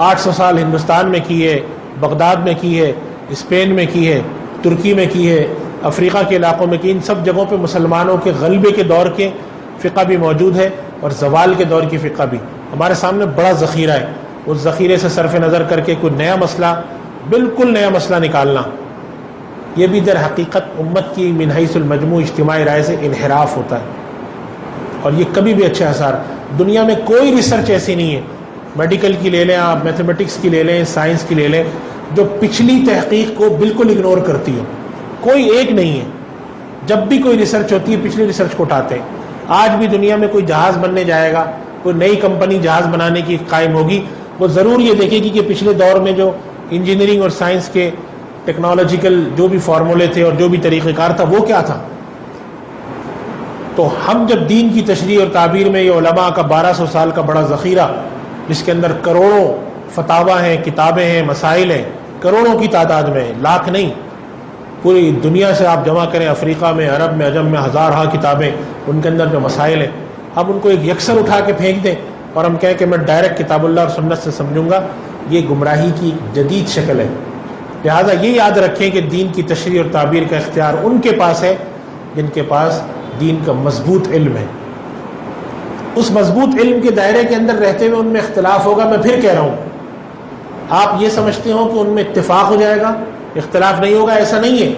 800 سال ہندوستان میں کی ہے، بغداد میں کی ہے، اسپین میں کی ہے، ترکی میں کی ہے، افریقہ کے علاقوں میں کی، ان سب جگہوں پہ مسلمانوں کے غلبے کے دور کے فقہ بھی موجود ہے اور زوال کے دور کی فقہ بھی۔ ہمارے سامنے بڑا ذخیرہ ہے، اس ذخیرے سے صرف نظر کر کے کوئی نیا مسئلہ بالکل نیا مسئلہ نکالنا، یہ بھی در حقیقت امت کی من حیث المجموع اجتماعی رائے سے انحراف ہوتا ہے، اور یہ کبھی بھی اچھے آثار، دنیا میں کوئی ریسرچ ایسی نہیں ہے، میڈیکل کی لے لیں آپ، میتھمیٹکس کی لے لیں، سائنس کی لے لیں، جو پچھلی تحقیق کو بالکل اگنور کرتی ہو، کوئی ایک نہیں ہے۔ جب بھی کوئی ریسرچ ہوتی ہے پچھلی ریسرچ کو اٹھاتے ہیں۔ آج بھی دنیا میں کوئی جہاز بننے جائے گا، کوئی نئی کمپنی جہاز بنانے کی قائم ہوگی، وہ ضرور یہ دیکھے گی کہ پچھلے دور میں جو انجینئرنگ اور سائنس کے ٹیکنالوجیکل جو بھی فارمولے تھے اور جو بھی طریقہ کار تھا وہ کیا تھا۔ تو ہم جب دین کی تشریح اور تعبیر میں یہ علماء کا 1200 سال کا بڑا ذخیرہ، جس کے اندر کروڑوں فتاویٰ ہیں، کتابیں ہیں، مسائل ہیں، کروڑوں کی تعداد میں، لاکھ نہیں، پوری دنیا سے آپ جمع کریں، افریقہ میں، عرب میں، عجم میں ہزارہ کتابیں، ان کے اندر جو مسائل ہیں، ہم ان کو ایک یکسر اٹھا کے پھینک دیں اور ہم کہیں کہ میں ڈائریکٹ کتاب اللہ اور سنت سے سمجھوں گا، یہ گمراہی کی جدید شکل ہے۔ لہٰذا یہ یاد رکھیں کہ دین کی تشریح اور تعبیر کا اختیار ان کے پاس ہے جن کے پاس دین کا مضبوط علم ہے۔ اس مضبوط علم کے دائرے کے اندر رہتے ہوئے ان میں اختلاف ہوگا۔ میں پھر کہہ رہا ہوں، آپ یہ سمجھتے ہو کہ ان میں اتفاق ہو جائے گا، اختلاف نہیں ہوگا، ایسا نہیں ہے،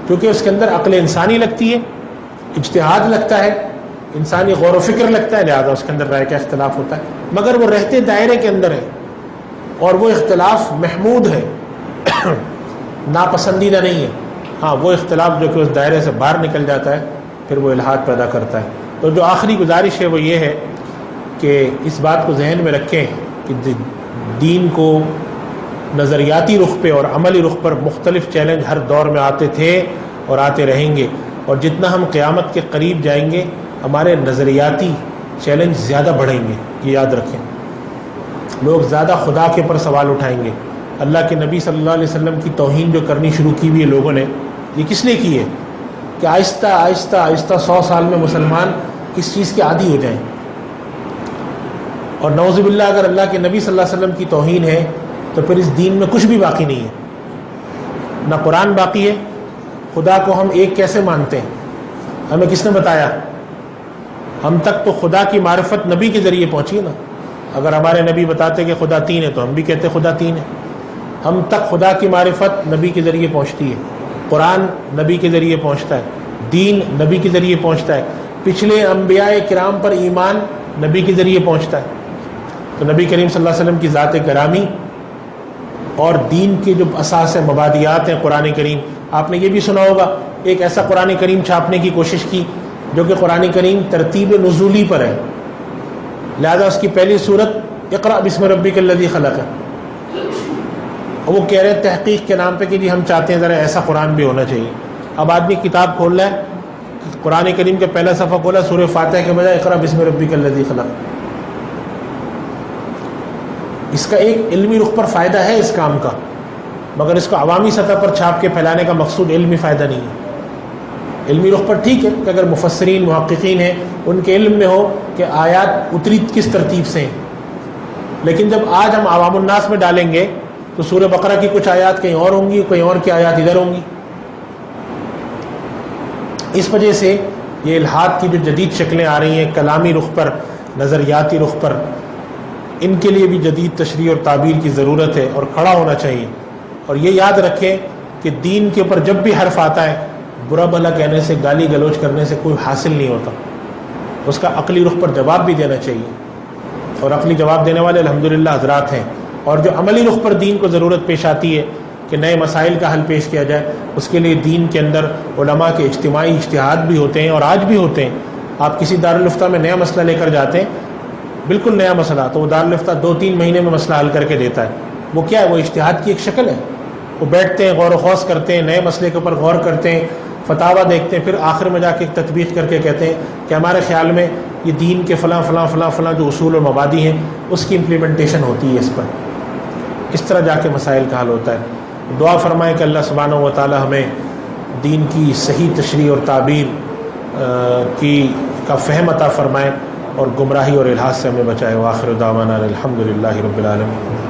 کیونکہ اس کے اندر عقل انسانی لگتی ہے، اجتہاد لگتا ہے، انسانی غور و فکر لگتا ہے، لہذا اس کے اندر رائے کا اختلاف ہوتا ہے، مگر وہ رہتے دائرے کے اندر ہے، اور وہ اختلاف محمود ہے، ناپسندیدہ نہیں ہے۔ ہاں وہ اختلاف جو کہ اس دائرے سے باہر نکل جاتا ہے پھر وہ الحاد پیدا کرتا ہے۔ تو جو آخری گزارش ہے وہ یہ ہے کہ اس بات کو ذہن میں رکھیں کہ دین کو نظریاتی رخ پہ اور عملی رخ پر مختلف چیلنج ہر دور میں آتے تھے اور آتے رہیں گے، اور جتنا ہم قیامت کے قریب جائیں گے ہمارے نظریاتی چیلنج زیادہ بڑھیں گے، یہ یاد رکھیں۔ لوگ زیادہ خدا کے اوپر سوال اٹھائیں گے۔ اللہ کے نبی صلی اللہ علیہ وسلم کی توہین جو کرنی شروع کی ہوئی ہے لوگوں نے، یہ کس لیے کی ہے؟ کہ آہستہ آہستہ آہستہ 100 سال میں مسلمان کس چیز کے عادی ہو جائیں، اور نعوذ باللہ اگر اللہ کے نبی صلی اللہ علیہ وسلم کی توہین ہے تو پھر اس دین میں کچھ بھی باقی نہیں ہے، نہ قرآن باقی ہے۔ خدا کو ہم ایک کیسے مانتے ہیں؟ ہمیں کس نے بتایا؟ ہم تک تو خدا کی معرفت نبی کے ذریعے پہنچی ہے نا۔ اگر ہمارے نبی بتاتے کہ خدا تین ہے تو ہم بھی کہتے خدا تین ہے۔ ہم تک خدا کی معرفت نبی کے ذریعے پہنچتی ہے، قرآن نبی کے ذریعے پہنچتا ہے، دین نبی کے ذریعے پہنچتا ہے، پچھلے انبیاء کرام پر ایمان نبی کے ذریعے پہنچتا ہے۔ تو نبی کریم صلی اللہ علیہ وسلم کی ذات گرامی اور دین کے جو اساس مبادیات ہیں قرآن کریم، آپ نے یہ بھی سنا ہوگا ایک ایسا قرآن کریم چھاپنے کی کوشش کی جو کہ قرآن کریم ترتیب نزولی پر ہے، لہذا اس کی پہلی صورت اقرأ بسم ربک الذی خلق ہے، اور وہ کہہ رہے ہیں تحقیق کے نام پہ کہ جی ہم چاہتے ہیں ذرا ایسا قرآن بھی ہونا چاہیے۔ اب آدمی کتاب کھول رہا ہے، قرآن کریم کے پہلا صفحہ کھولا، سورہ فاتحہ کے بجائے اقرأ بسم ربک الذی خلق۔ اس کا ایک علمی رخ پر فائدہ ہے اس کام کا، مگر اس کو عوامی سطح پر چھاپ کے پھیلانے کا مقصود علمی فائدہ نہیں ہے۔ علمی رخ پر ٹھیک ہے کہ اگر مفسرین محققین ہیں ان کے علم میں ہو کہ آیات اتری کس ترتیب سے ہیں، لیکن جب آج ہم عوام الناس میں ڈالیں گے تو سورہ بقرہ کی کچھ آیات کہیں اور ہوں گی، کہیں اور کی آیات ادھر ہوں گی۔ اس وجہ سے یہ الحاد کی جو جدید شکلیں آ رہی ہیں کلامی رخ پر، نظریاتی رخ پر، ان کے لیے بھی جدید تشریح اور تعبیر کی ضرورت ہے اور کھڑا ہونا چاہیے۔ اور یہ یاد رکھیں کہ دین کے اوپر جب بھی حرف آتا ہے برا بھلا کہنے سے، گالی گلوچ کرنے سے کوئی حاصل نہیں ہوتا، اس کا عقلی رخ پر جواب بھی دینا چاہیے، اور عقلی جواب دینے والے الحمدللہ حضرات ہیں۔ اور جو عملی رخ پر دین کو ضرورت پیش آتی ہے کہ نئے مسائل کا حل پیش کیا جائے، اس کے لیے دین کے اندر علماء کے اجتماعی اجتہاد بھی ہوتے ہیں اور آج بھی ہوتے ہیں۔ آپ کسی دارالفتہ میں نیا مسئلہ لے کر جاتے ہیں، بالکل نیا مسئلہ، تو وہ دارالفتہ 2-3 مہینے میں مسئلہ حل کر کے دیتا ہے۔ وہ کیا ہے؟ وہ اجتہاد کی ایک شکل ہے۔ وہ بیٹھتے ہیں، غور و خوض کرتے ہیں، نئے مسئلے کے اوپر غور کرتے ہیں، فتاویٰ دیکھتے ہیں، پھر آخر میں جا کے ایک تطبیق کر کے کہتے ہیں کہ ہمارے خیال میں یہ دین کے فلاں فلاں فلاں فلاں جو اصول اور مبادی ہیں اس کی امپلیمنٹیشن ہوتی ہے اس پر۔ اس طرح جا کے مسائل کا حل ہوتا ہے۔ دعا فرمائیں کہ اللہ سبحانہ و تعالی ہمیں دین کی صحیح تشریح اور تعبیر کا فہم عطا فرمائے اور گمراہی اور الحاد سے ہمیں بچائے۔ وآخر دعوانا الحمدللہ رب العالمین۔